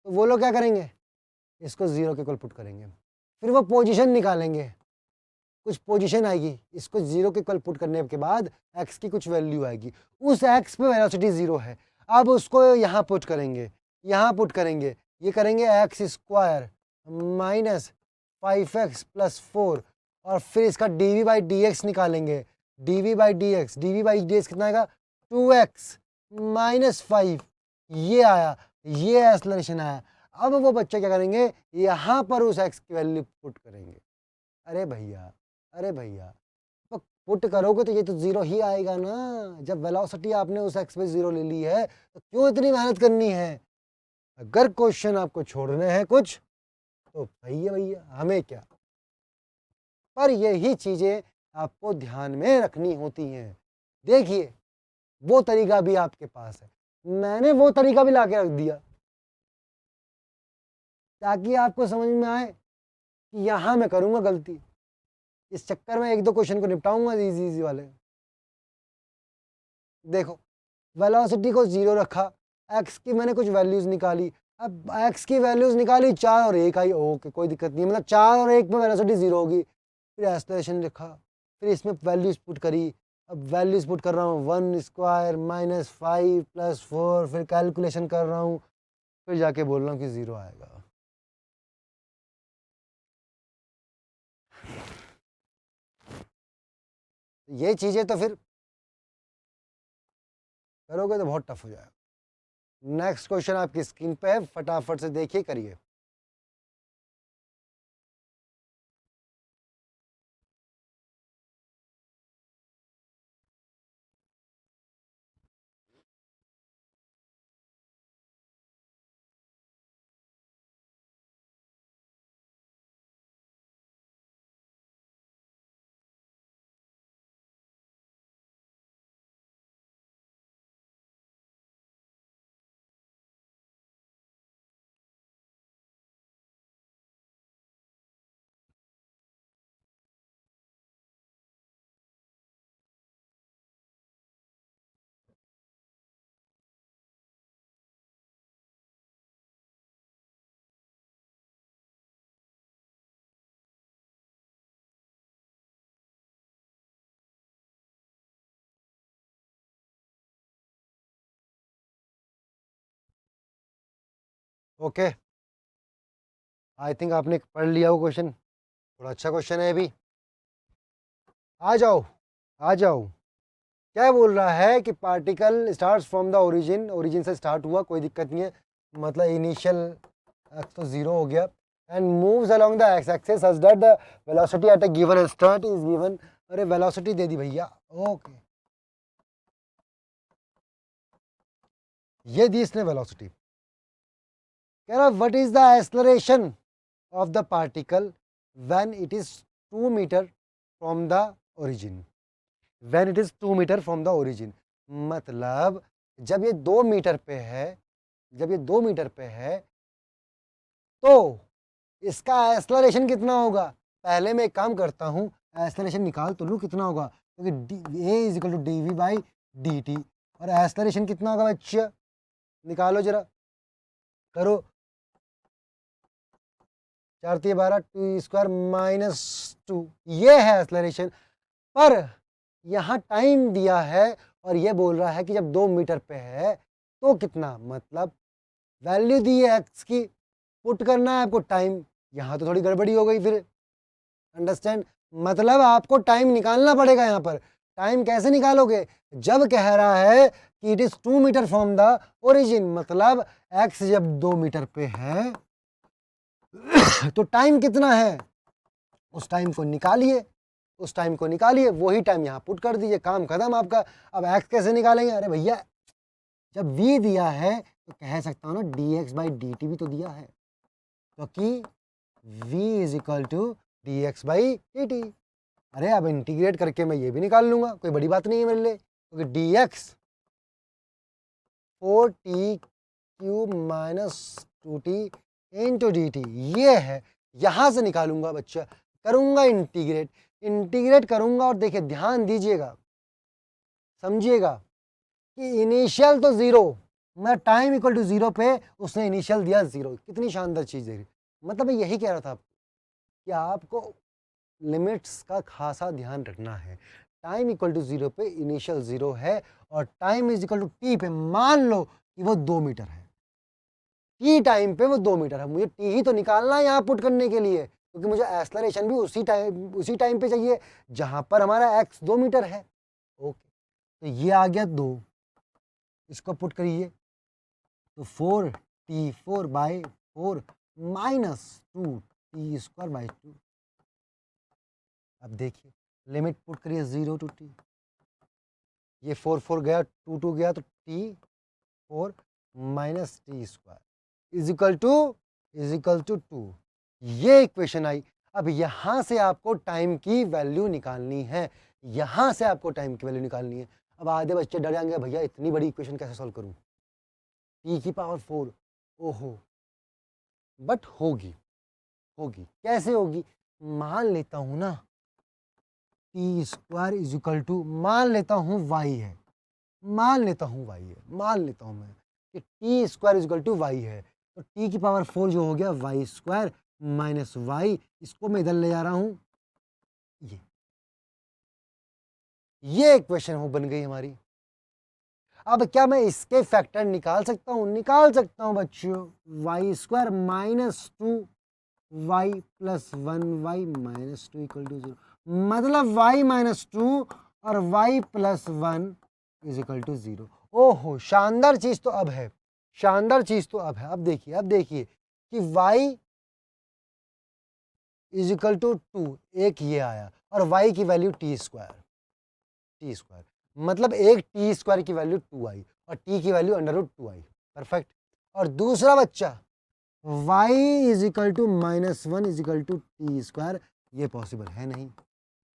तो वो लोग क्या करेंगे, इसको ज़ीरो के इक्वल पुट करेंगे, फिर वो पोजीशन निकालेंगे, कुछ पोजीशन आएगी, इसको जीरो के इक्वल पुट करने के बाद एक्स की कुछ वैल्यू आएगी, उस एक्स पे वेलोसिटी जीरो है, अब उसको यहाँ पुट करेंगे, ये करेंगे x square minus 5x plus 4, और फिर इसका डी बाई डी एक्स निकालेंगे, डी बाई डी एक्स कितना आएगा? 2x माइनस 5, ये आया, ये एक्सलरेशन आया। अब वो बच्चे क्या करेंगे, यहाँ पर उस एक्स की वैल्यू पुट करेंगे। अरे भैया तो पुट करोगे तो ये तो जीरो ही आएगा ना, जब वेलोसिटी आपने उस एक्स पे जीरो ले ली है तो क्यों इतनी मेहनत करनी है? अगर क्वेश्चन आपको छोड़ने हैं कुछ तो भैया हमें क्या, पर यही चीजें आपको ध्यान में रखनी होती हैं। देखिए वो तरीका भी आपके पास है, मैंने वो तरीका भी ला के रख दिया, ताकि आपको समझ में आए कि यहाँ मैं करूँगा गलती। इस चक्कर में एक दो क्वेश्चन को निपटाऊंगा इजी इजी वाले। देखो वेलोसिटी को 0 रखा, एक्स की मैंने कुछ वैल्यूज निकाली। अब एक्स की वैल्यूज निकाली 4 और 1 आई, ओके कोई दिक्कत नहीं, मतलब 4 और 1 में वेलोसिटी 0 होगी। फिर एक्सेलरेशन लिखा, फिर इसमें वैल्यूज पुट करी। अब वैल्यूज पुट कर रहा हूँ 1 स्क्वायर माइनस 5 प्लस 4, फिर कैलकुलेशन कर रहा हूँ, फिर जाके बोल रहा हूँ कि 0 आएगा। ये चीज़ें तो फिर करोगे तो बहुत टफ हो जाएगा। नेक्स्ट क्वेश्चन आपकी स्क्रीन पे है, फटाफट से देखिए, करिए। ओके, आई थिंक आपने पढ़ लिया वो क्वेश्चन, थोड़ा अच्छा क्वेश्चन है अभी। आ जाओ आ जाओ। क्या बोल रहा है कि particle starts from the origin, origin से स्टार्ट हुआ, कोई दिक्कत नहीं है, मतलब इनिशियल एक्स तो 0 हो गया, and moves along the X axis such that the velocity at a given start is given. अरे वेलोसिटी दे दी भैया, ओके, ये दी इसने वेलोसिटी। कह रहा what is the acceleration of the particle when it is 2 metre from the origin, when it is 2 metre from the origin, मतलब जब ये 2 मीटर पे है, जब ये 2 मीटर पे है तो इसका एक्सेलरेशन कितना होगा। पहले मैं एक काम करता हूँ, एक्सेलरेशन निकाल तो लूँ कितना होगा, क्योंकि a is equal to D we by D t, और एक्सेलरेशन कितना होगा बच्चा, निकालो जरा, करो, 4 3 12 2 स्क्वायर माइनस 2, ये है एक्सेलरेशन। पर यहाँ टाइम दिया है और ये बोल रहा है कि जब 2 मीटर पे है तो कितना, मतलब वैल्यू दी है एक्स की, पुट करना है आपको टाइम। यहाँ तो थोड़ी गड़बड़ी हो गई फिर, अंडरस्टैंड, मतलब आपको टाइम निकालना पड़ेगा यहाँ पर। टाइम कैसे निकालोगे, जब कह रहा है कि it is 2 metre from the origin, मतलब एक्स जब 2 मीटर पे है तो टाइम कितना है, उस टाइम को निकालिए, उस टाइम को निकालिए, वही टाइम यहाँ पुट कर दीजिए, काम खत्म आपका। अब एक्स कैसे निकालेंगे, अरे भैया जब v दिया है तो कह सकता हूँ ना D x by D T भी तो दिया है, क्योंकि v is equal to D x by D T. अरे अब इंटीग्रेट करके मैं ये भी निकाल लूंगा, कोई बड़ी बात नहीं है मेरे लिए, क्योंकि D x 4t cube minus 2t into d t ये है, यहाँ से निकालूंगा बच्चा, करूंगा इंटीग्रेट, इंटीग्रेट करूंगा, और देखिए ध्यान दीजिएगा, समझिएगा कि इनिशियल तो 0, मैं टाइम इक्वल टू 0 पे उसने इनिशियल दिया 0, कितनी शानदार चीज़ है। मतलब मैं यही कह रहा था आपको कि आपको लिमिट्स का खासा ध्यान रखना है। टाइम इक्वल टू 0 पे इनिशियल 0 है, और time is equal to T पे मान लो कि वो 2 मीटर है, टी टाइम पे वो 2 मीटर है, मुझे टी ही तो निकालना है यहाँ पुट करने के लिए, क्योंकि मुझे एक्सेलरेशन भी उसी टाइम पे चाहिए जहाँ पर हमारा एक्स 2 मीटर है। ओके, तो ये आ गया 2, इसको पुट करिए तो 4t4 by 4 minus 2t square by 2। अब देखिए लिमिट पुट करिए 0 टू टी, ये 4 4 गया, 2 2 गया, तो t4 minus T square is equal to 2, ये इक्वेशन आई। अब यहाँ से आपको टाइम की वैल्यू निकालनी है, यहाँ से आपको टाइम की वैल्यू निकालनी है। अब आधे बच्चे डर जाएंगे, भैया इतनी बड़ी इक्वेशन कैसे सॉल्व करूँ, टी की पावर 4, ओहो, बट होगी, होगी कैसे होगी? मान लेता हूं ना T square is equal to, मान लेता हूं वाई है, मान लेता हूं वाई है, मान लेता हूं मैं कि T square is equal to Y है, तो टी की पावर 4 जो हो गया वाई स्क्वायर माइनस वाई, इसको मैं इधर ले जा रहा हूं, ये इक्वेशन हो बन गई हमारी। अब क्या मैं इसके फैक्टर निकाल सकता हूं? निकाल सकता हूं बच्चों, Y square minus 2 Y plus 1 Y minus 2 equal to 0, मतलब वाई माइनस 2 और Y plus 1 is equal to 0। ओहो, शानदार चीज तो अब है, शानदार चीज तो अब है। अब देखिए, अब देखिए कि y इज इक्वल टू 2, एक ये आया, और y की value T square, T square मतलब एक टी स्क्वायर की वैल्यू 2 आई और t की वैल्यू अंडर रूट 2 आई, परफेक्ट। और दूसरा बच्चा y is equal to minus 1 is equal to T square, ये पॉसिबल है नहीं,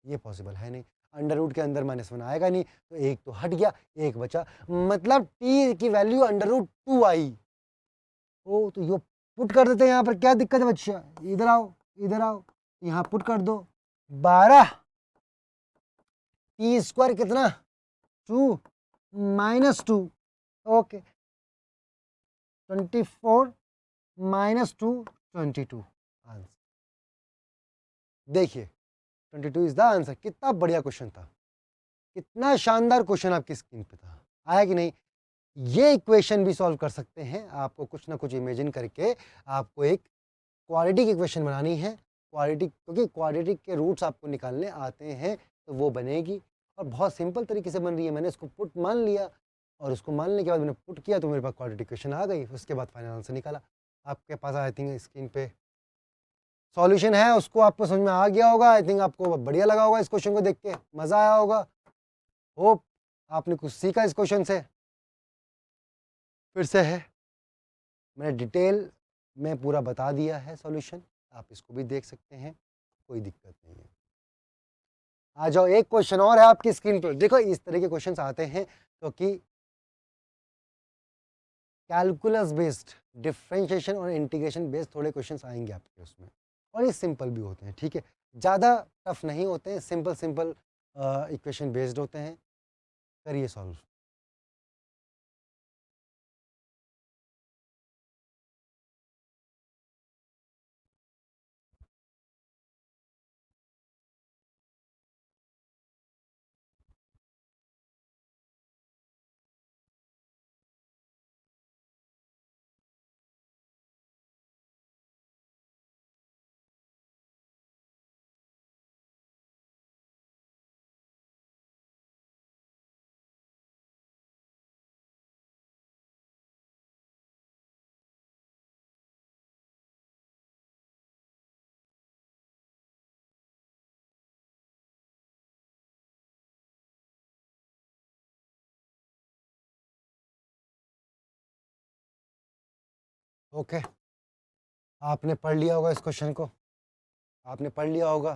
ये पॉसिबल है नहीं, अंडर रूट के अंदर माइनस 1 आएगा नहीं, तो एक तो हट गया, एक बचा, मतलब t की वैल्यू अंडर रूट 2 आई। ओ तो यो पुट कर देते हैं यहाँ पर, क्या दिक्कत है बच्चा? इधर आओ, इधर आओ, यहाँ पुट कर दो, 12 टी स्क्वायर कितना 2 माइनस 2, ओके 24 माइनस 2 22 आंसर। देखिए 22 इज द आंसर। कितना बढ़िया क्वेश्चन था, कितना शानदार क्वेश्चन आपकी स्क्रीन पे था, आया कि नहीं? ये इक्वेशन भी सॉल्व कर सकते हैं, आपको कुछ ना कुछ इमेजिन करके आपको एक क्वाड्रेटिक इक्वेशन बनानी है, क्वाड्रेटिक, क्योंकि क्वाड्रेटिक के रूट्स आपको निकालने आते हैं तो वो बनेगी, और बहुत सिंपल तरीके से बन रही है। मैंने इसको पुट मान लिया, और उसको मानने के बाद मैंने पुट किया तो मेरे पास क्वाड्रेटिक इक्वेशन आ गई, उसके बाद फाइनल आंसर निकाला। आपके पास आई थिंक स्क्रीन पे सॉल्यूशन है, उसको आपको समझ में आ गया होगा, आई थिंक आपको बढ़िया लगा होगा इस क्वेश्चन को देख के, मज़ा आया होगा, होप आपने कुछ सीखा इस क्वेश्चन से। फिर से है, मैंने डिटेल में पूरा बता दिया है सॉल्यूशन, आप इसको भी देख सकते हैं, कोई दिक्कत नहीं है। आ जाओ, एक क्वेश्चन और है आपकी स्क्रीन पर। देखो इस तरह के क्वेश्चंस आते हैं क्योंकि कैलकुलस बेस्ड, डिफरेंशिएशन और इंटीग्रेशन बेस्ड थोड़े क्वेश्चंस आएंगे आपके उसमें, और ये सिंपल भी होते हैं, ठीक है, ज़्यादा टफ नहीं होते हैं, सिंपल सिंपल इक्वेशन बेस्ड होते हैं। करिए सॉल्व। ओके, आपने पढ़ लिया होगा इस क्वेश्चन को, आपने पढ़ लिया होगा,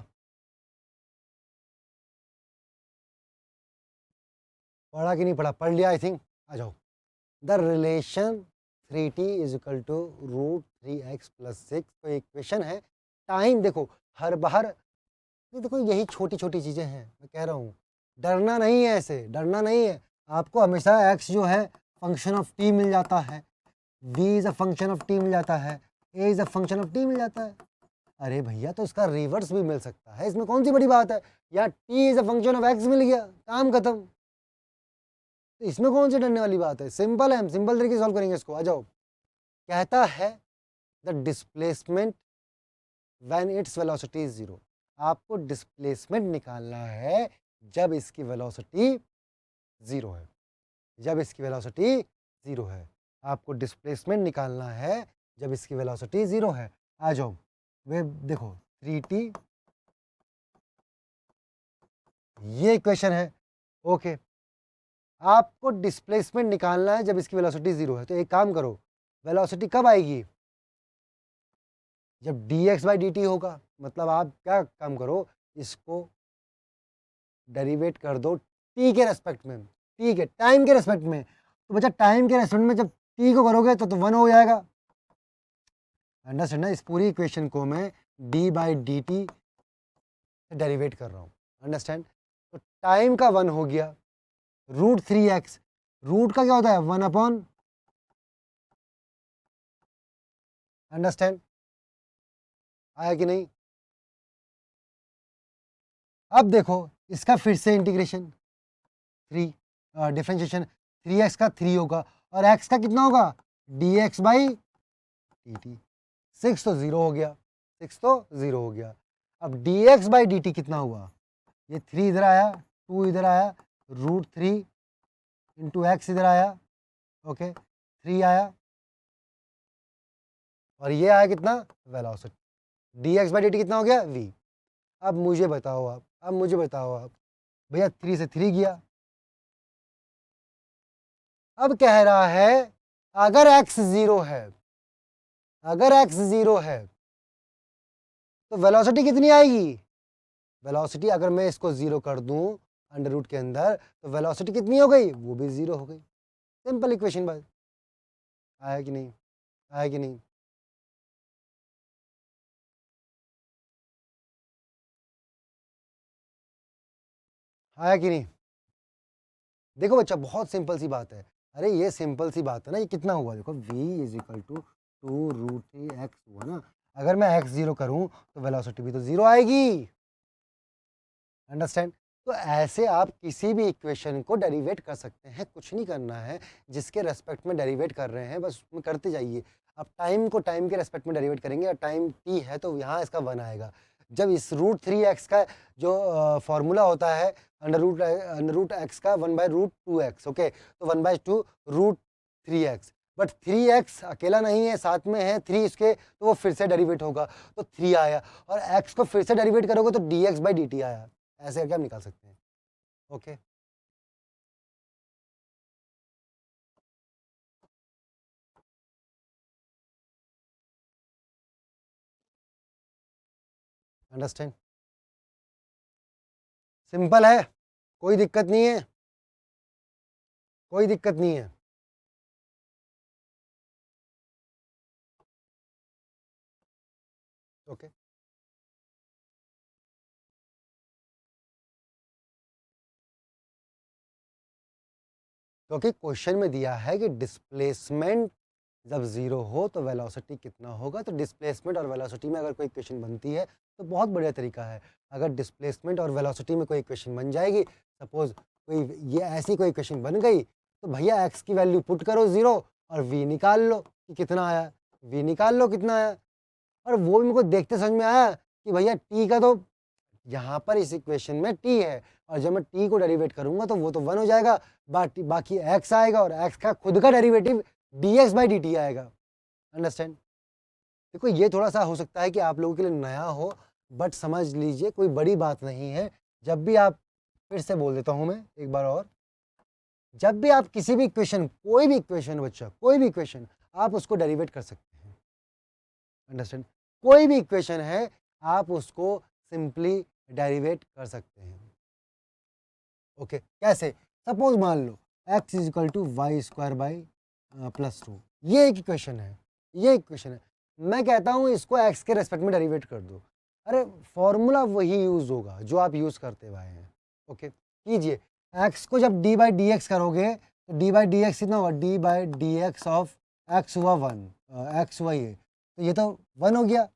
पढ़ा कि नहीं पढ़ा? पढ़ लिया आई थिंक। आ जाओ, the relation 3t is equal to root 3x plus 6, तो इक्वेशन है। टाइम देखो, हर बार ये देखो, यही छोटी छोटी चीज़ें हैं, मैं कह रहा हूँ, डरना नहीं है, ऐसे डरना नहीं है। आपको हमेशा x जो है फंक्शन ऑफ t मिल जाता है, v is a function of t मिल जाता है, a is a function of t मिल जाता है। अरे भैया, तो इसका रिवर्स भी मिल सकता है, इसमें कौन सी बड़ी बात है? या t is a function of x मिल गया, काम खत्म, तो इसमें कौन सी डरने वाली बात है? सिंपल है, हम सिंपल तरीके से सॉल्व करेंगे इसको। आ जाओ, कहता है the displacement when its velocity is 0, आपको डिस्प्लेसमेंट निकालना है जब इसकी वेलोसिटी 0 है, जब इसकी वेलोसिटी 0 है, आपको डिस्प्लेसमेंट निकालना है जब इसकी वेलोसिटी 0 है। आ जाओ, वे देखो 3t, ये इक्वेशन है, ओके। आपको डिस्प्लेसमेंट निकालना है जब इसकी वेलोसिटी 0 है, तो एक काम करो, वेलोसिटी कब आएगी? जब dx बाई dt होगा, मतलब आप क्या काम करो, इसको डेरिवेट कर दो t के रेस्पेक्ट में, ठीक है, टाइम के रेस्पेक्ट में। तो बच्चा टाइम के रेस्पेक्ट में जब t को करोगे तो 1 हो जाएगा, अंडरस्टैंड ना, इस पूरी इक्वेशन को मैं D by D T derivative कर रहा हूँ, अंडरस्टैंड। तो टाइम का 1 हो गया, रूट 3x, रूट का क्या होता है 1 अपॉन, अंडरस्टैंड आया कि नहीं। अब देखो इसका फिर से इंटीग्रेशन 3, डिफरेंशिएशन 3x का 3 होगा और x का कितना होगा dx बाई dt, 6 तो 0 हो गया, 6 तो 0 हो गया। अब dx बाई dt कितना हुआ, ये 3 इधर आया, 2 इधर आया, रूट 3 इंटू एक्स इधर आया, ओके 3 आया और ये आया कितना वेलोसिटी, dx बाई dt कितना हो गया v। अब मुझे बताओ आप, भैया 3 से 3 गया, अब कह रहा है अगर x 0 है, अगर x 0 है तो वेलोसिटी कितनी आएगी, वेलोसिटी अगर मैं इसको 0 कर दूं अंडर रूट के अंदर तो वेलोसिटी कितनी हो गई, वो भी 0 हो गई। सिंपल इक्वेशन बात, आया कि नहीं, आया कि नहीं। आया कि नहीं। देखो बच्चा बहुत सिंपल सी बात है, अरे ये सिंपल सी बात है ना, ये कितना हुआ देखो v is equal to 2 root 3 X हुआ ना, अगर मैं x 0 करूं तो वेलोसिटी भी तो 0 आएगी, अंडरस्टैंड। तो ऐसे आप किसी भी इक्वेशन को डेरिवेट कर सकते हैं, कुछ नहीं करना है, जिसके रेस्पेक्ट में डेरिवेट कर रहे हैं बस उसमें करते जाइए। अब टाइम को टाइम के रेस्पेक्ट में डेरिवेट करेंगे और टाइम t है तो यहाँ इसका 1 आएगा। जब इस रूट 3x का जो फॉर्मूला होता है अंडर रूट एक्स का 1/√2x, ओके, तो 1/2 रूट 3x, बट 3x अकेला नहीं है, साथ में है 3 इसके, तो वो फिर से डेरिवेट होगा तो 3 आया, और x को फिर से डेरिवेट करोगे तो dx बाई dt आया, ऐसे करके हम निकाल सकते हैं, ओके। अंडरस्टैंड, सिंपल है, कोई दिक्कत नहीं है, कोई दिक्कत नहीं है। ओके, क्योंकि क्वेश्चन में दिया है कि डिस्प्लेसमेंट जब 0 हो तो वेलोसिटी कितना होगा, तो डिस्प्लेसमेंट और वेलोसिटी में अगर कोई इक्वेशन बनती है तो बहुत बढ़िया तरीका है। अगर डिस्प्लेसमेंट और वेलोसिटी में कोई इक्वेशन बन जाएगी, सपोज कोई ये ऐसी कोई इक्वेशन बन गई, तो भैया एक्स की वैल्यू पुट करो 0 और वी निकाल लो कि कितना आया, वी निकाल लो कितना आया। और वो भी मेरे को देखते समझ में आया कि भैया टी का तो यहाँ पर इस इक्वेशन में टी है, और जब मैं टी को डेरिवेट करूंगा तो वो तो 1 हो जाएगा, बाकी एक्स आएगा और एक्स का खुद का डेरिवेटिव dx बाई dt आएगा, अंडरस्टैंड। देखो ये थोड़ा सा हो सकता है कि आप लोगों के लिए नया हो, बट समझ लीजिए कोई बड़ी बात नहीं है। जब भी आप, फिर से बोल देता हूं मैं एक बार और, जब भी आप किसी भी इक्वेशन, कोई भी इक्वेशन बच्चा, कोई भी इक्वेशन आप उसको डेरिवेट कर सकते हैं, अंडरस्टैंड। कोई भी इक्वेशन है आप उसको सिंपली डेरिवेट कर सकते हैं, ओके। कैसे, सपोज मान लो x is equal to Y square by +2, ये एक इक्वेशन है, ये इक्वेशन है। मैं कहता हूँ इसको x के रेस्पेक्ट में डेरिवेट कर दो, अरे फॉर्मूला वही यूज होगा जो आप यूज करते हुए हैं, ओके। कीजिए, x को जब d बाई डी एक्स करोगे तो d बाई डी एक्स कितना होगा, d by D x of x हुआ 1, x हुआ ये, तो ये तो 1 हो गया।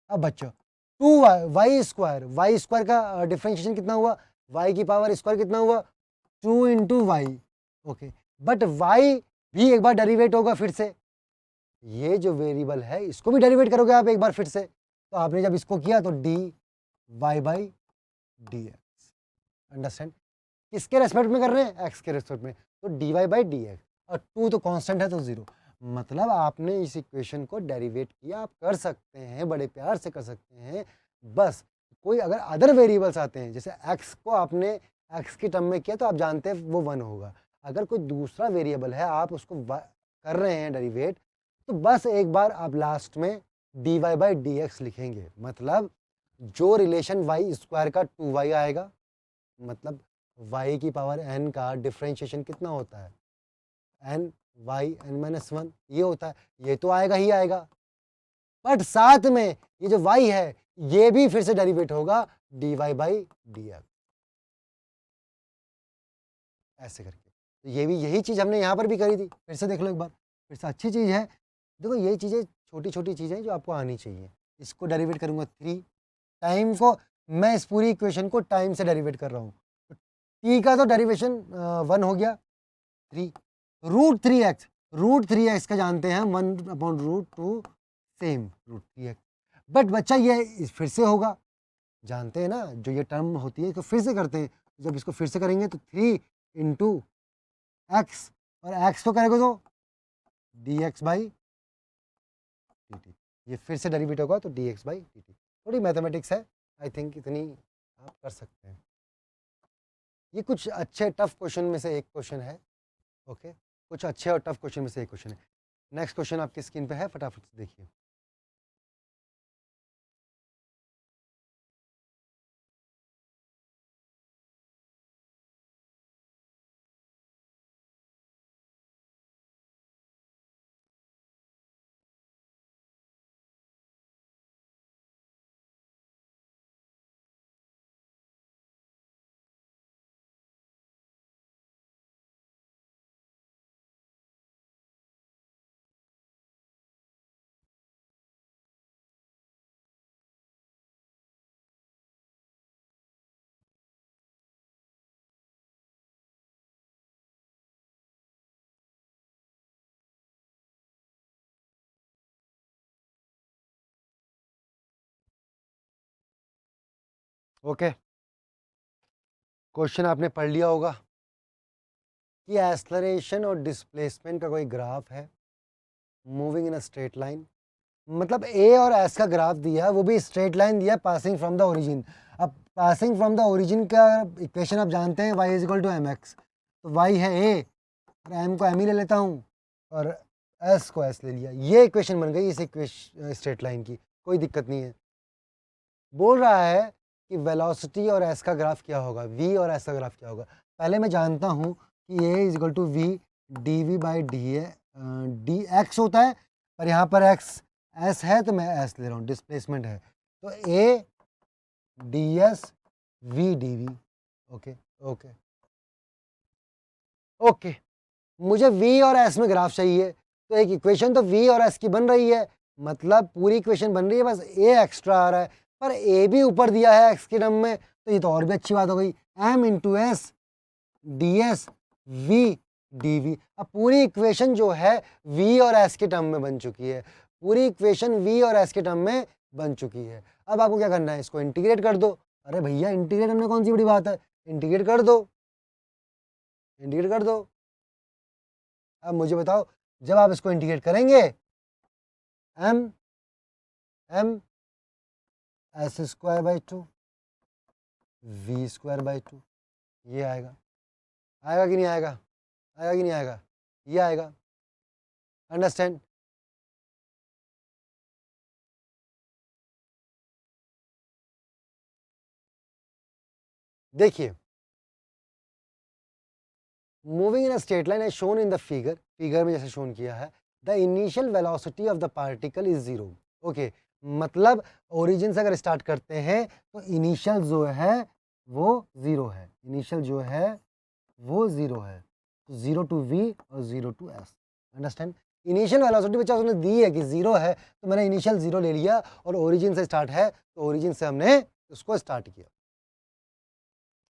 अब बच्चों 2y वाई स्क्वायर का डिफरेंशिएशन कितना हुआ, y की पावर स्क्वायर कितना हुआ 2 into Y, okay. But y भी एक बार डेरिवेट होगा फिर से, ये जो वेरिएबल है इसको भी डेरिवेट करोगे आप एक बार फिर से, तो आपने जब इसको किया तो dy by D x, understand. किसके रेस्पेक्ट में कर रहे हैं, x के रेस्पेक्ट में, तो dy बाई डी एक्स, और 2 तो कांस्टेंट है तो 0, मतलब आपने इस इक्वेशन को डेरिवेट किया। आप कर सकते हैं, बड़े प्यार से कर सकते हैं, बस कोई अगर अदर वेरिएबल्स आते हैं, जैसे x को आपने x की टर्म में किया तो आप जानते हैं वो 1 होगा। अगर कोई दूसरा वेरिएबल है आप उसको कर रहे हैं डेरिवेट, तो बस एक बार आप लास्ट में dy बाई डी एक्स लिखेंगे, मतलब जो रिलेशन वाई स्क्वायर का 2y आएगा, मतलब y की पावर n का डिफरेंशिएशन कितना होता है, n y n-1 ये होता है, ये तो आएगा ही आएगा, बट साथ में ये जो y है ये भी फिर से डेरिवेट होगा dy बाई dx, ऐसे करके। तो ये भी यही चीज़ हमने यहाँ पर भी करी थी, फिर से देख लो एक बार, फिर से अच्छी चीज़ है। देखो ये चीज़ें छोटी छोटी चीज़ें जो आपको आनी चाहिए। इसको डेरिवेट करूँगा 3, टाइम को मैं इस पूरी इक्वेशन को टाइम से डेरिवेट कर रहा हूँ, तो t का तो डेरिवेशन 1 हो गया 3, रूट 3x का जानते हैं हम 1/√2 सेम रूट 3x। बट बच्चा ये फिर से होगा, जानते हैं ना जो ये टर्म होती है तो फिर से करते हैं। जब इसको फिर से करेंगे तो 3 इंटू एक्स, और एक्स तो करेगा तो dx बाई dt, ये फिर से डेरिवेट होगा तो dx बाई dt। थोड़ी मैथमेटिक्स है, आई थिंक इतनी आप कर सकते हैं। ये कुछ अच्छे टफ क्वेश्चन में से एक क्वेश्चन है। ओके, कुछ अच्छे और टफ क्वेश्चन में से एक क्वेश्चन है। नेक्स्ट क्वेश्चन आपकी स्क्रीन पे है, फटाफट से देखिए। ओके, क्वेश्चन आपने पढ़ लिया होगा कि एक्सेलरेशन और डिस्प्लेसमेंट का कोई ग्राफ है moving in a straight line. मतलब ए और एस का ग्राफ दिया है, वो भी स्ट्रेट लाइन दिया है पासिंग फ्रॉम द ओरिजिन। अब पासिंग फ्रॉम द ओरिजिन का इक्वेशन आप जानते हैं, y is equal to m x. तो y है a और m को m ही ले लेता हूँ और s को s ले लिया, ये इक्वेशन बन गई इस इक्वेशन स्ट्रेट लाइन की, कोई दिक्कत नहीं है। बोल रहा है कि वेलोसिटी और s का ग्राफ क्या होगा, v और s का ग्राफ क्या होगा। पहले मैं जानता हूँ कि a is equal to v d we by D x होता है, पर यहाँ पर x s है तो मैं s ले रहा हूँ, डिस्प्लेसमेंट है तो a d s v d v. Okay okay okay, मुझे v और s में ग्राफ चाहिए, तो एक इक्वेशन तो v और s की बन रही है, मतलब पूरी इक्वेशन बन रही है, बस a एक्स्ट्रा आ रहा है, पर a भी ऊपर दिया है x के टर्म में, तो ये तो और भी अच्छी बात हो गई, m into s d s v d v. अब पूरी इक्वेशन जो है v और s के टर्म में बन चुकी है, पूरी इक्वेशन v और s के टर्म में बन चुकी है। अब आपको क्या करना है, इसको इंटीग्रेट कर दो। अरे भैया इंटीग्रेट करने कौन सी बड़ी बात है, इंटीग्रेट कर दो, इंटीग्रेट कर दो। अब मुझे बताओ, जब आप इसको इंटीग्रेट करेंगे m m s square by 2 v square by 2, ये आएगा, आएगा कि नहीं आएगा, आएगा कि नहीं आएगा, ये आएगा। अंडरस्टैंड? देखिए, moving in a straight line as shown in the figure, figure में जैसे शोन किया है, the initial velocity of the particle is zero. Okay, मतलब ओरिजिन से अगर स्टार्ट करते हैं तो इनिशियल जो है वो जीरो है, इनिशियल जो है वो जीरो है, तो जीरो टू वी और zero to s. Understand? Initial velocity बच्चा उसने दी है कि जीरो है, तो मैंने इनिशियल जीरो ले लिया, और ओरिजिन से स्टार्ट है तो ओरिजिन से हमने उसको स्टार्ट किया।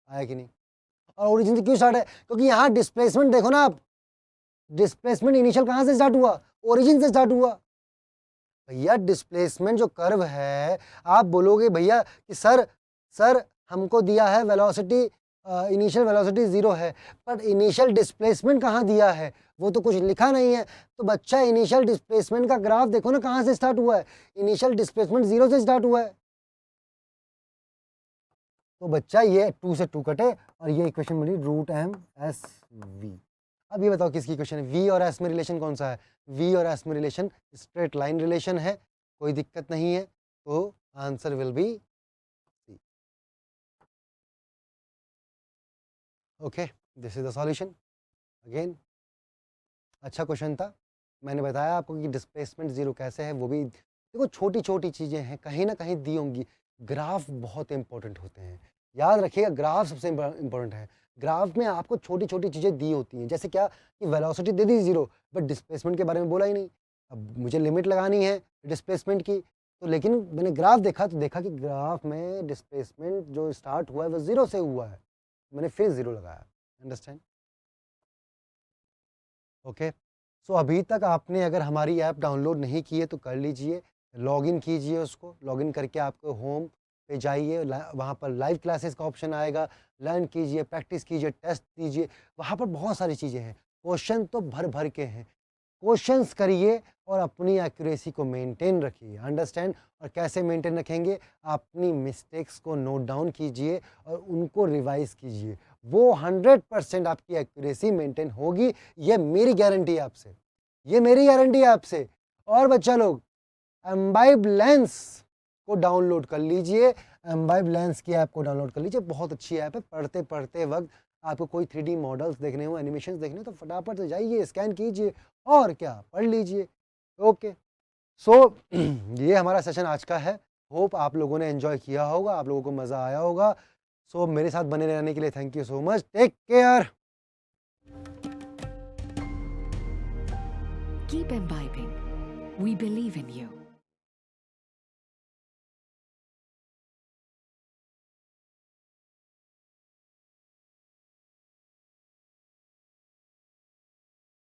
आया कि नहीं? और ओरिजिन से क्यों स्टार्ट है, क्योंकि यहाँ डिस्प्लेसमेंट देखो ना आप, डिस्प्लेसमेंट इनिशियल कहाँ से स्टार्ट हुआ, ओरिजिन से स्टार्ट हुआ। भैया डिस्प्लेसमेंट जो कर्व है, आप बोलोगे भैया कि सर सर हमको दिया है वेलोसिटी, इनिशियल वेलोसिटी जीरो है, पर इनिशियल डिस्प्लेसमेंट कहाँ दिया है, वो तो कुछ लिखा नहीं है। तो बच्चा इनिशियल डिस्प्लेसमेंट का ग्राफ देखो ना, कहाँ से स्टार्ट हुआ है, इनिशियल डिस्प्लेसमेंट जीरो से स्टार्ट हुआ है। तो बच्चा ये 2 से 2 कटे और ये इक्वेशन बनी रूट एम एस वी। अब ये बताओ किसकी इक्वेशन है, वी और एस में रिलेशन कौन सा है, वी और एस में रिलेशन स्ट्रेट लाइन रिलेशन है, कोई दिक्कत नहीं है, तो answer will be C. Okay, this is the solution. Again अच्छा क्वेश्चन था, मैंने बताया आपको कि डिस्प्लेसमेंट जीरो कैसे है, वो भी देखो छोटी छोटी चीज़ें हैं, कहीं ना कहीं दी होंगी। ग्राफ बहुत इंपॉर्टेंट होते हैं, याद रखिएगा, ग्राफ सबसे इंपॉर्टेंट है। ग्राफ में आपको छोटी छोटी चीज़ें दी होती हैं, जैसे क्या कि वेलोसिटी दे दी 0, बट डिस्प्लेसमेंट के बारे में बोला ही नहीं। अब मुझे लिमिट लगानी है डिस्प्लेसमेंट की, तो लेकिन मैंने ग्राफ देखा तो देखा कि ग्राफ में डिस्प्लेसमेंट जो स्टार्ट हुआ है वो 0 से हुआ है, मैंने फिर 0 लगाया। अंडरस्टैंड? ओके। सो अभी तक आपने अगर हमारी ऐप डाउनलोड नहीं की है तो कर लीजिए, लॉगिन कीजिए उसको, लॉगिन करके आपको होम पे जाइए, वहाँ पर लाइव क्लासेस का ऑप्शन आएगा, लर्न कीजिए, प्रैक्टिस कीजिए, टेस्ट दीजिए, वहाँ पर बहुत सारी चीज़ें हैं, क्वेश्चन तो भर भर के हैं। क्वेश्चंस करिए और अपनी एक्यूरेसी को मेंटेन रखिए। अंडरस्टैंड? और कैसे मेंटेन रखेंगे? अपनी मिस्टेक्स को नोट डाउन कीजिए और उनको रिवाइज कीजिए, वो 100% आपकी एक्यूरेसी मेंटेन होगी। ये मेरी गारंटी है आपसे, ये मेरी गारंटी है आपसे। और बच्चा लोग, एम्बाइब लेंस को डाउनलोड कर लीजिए, एम्बाइब लेंस की ऐप को डाउनलोड कर लीजिए, बहुत अच्छी ऐप है। पढ़ते पढ़ते वक्त आपको कोई 3D मॉडल्स देखने हो, एनिमेशन देखने हो, तो फटाफट से जाइए, स्कैन कीजिए और क्या पढ़ लीजिए। ओके। सो ये हमारा सेशन आज का है। होप आप लोगों ने एंजॉय किया होगा, आप लोगों को मज़ा आया होगा। सो मेरे साथ बने रहने के लिए thank you so much. Take care. Keep imbibing. We believe in you.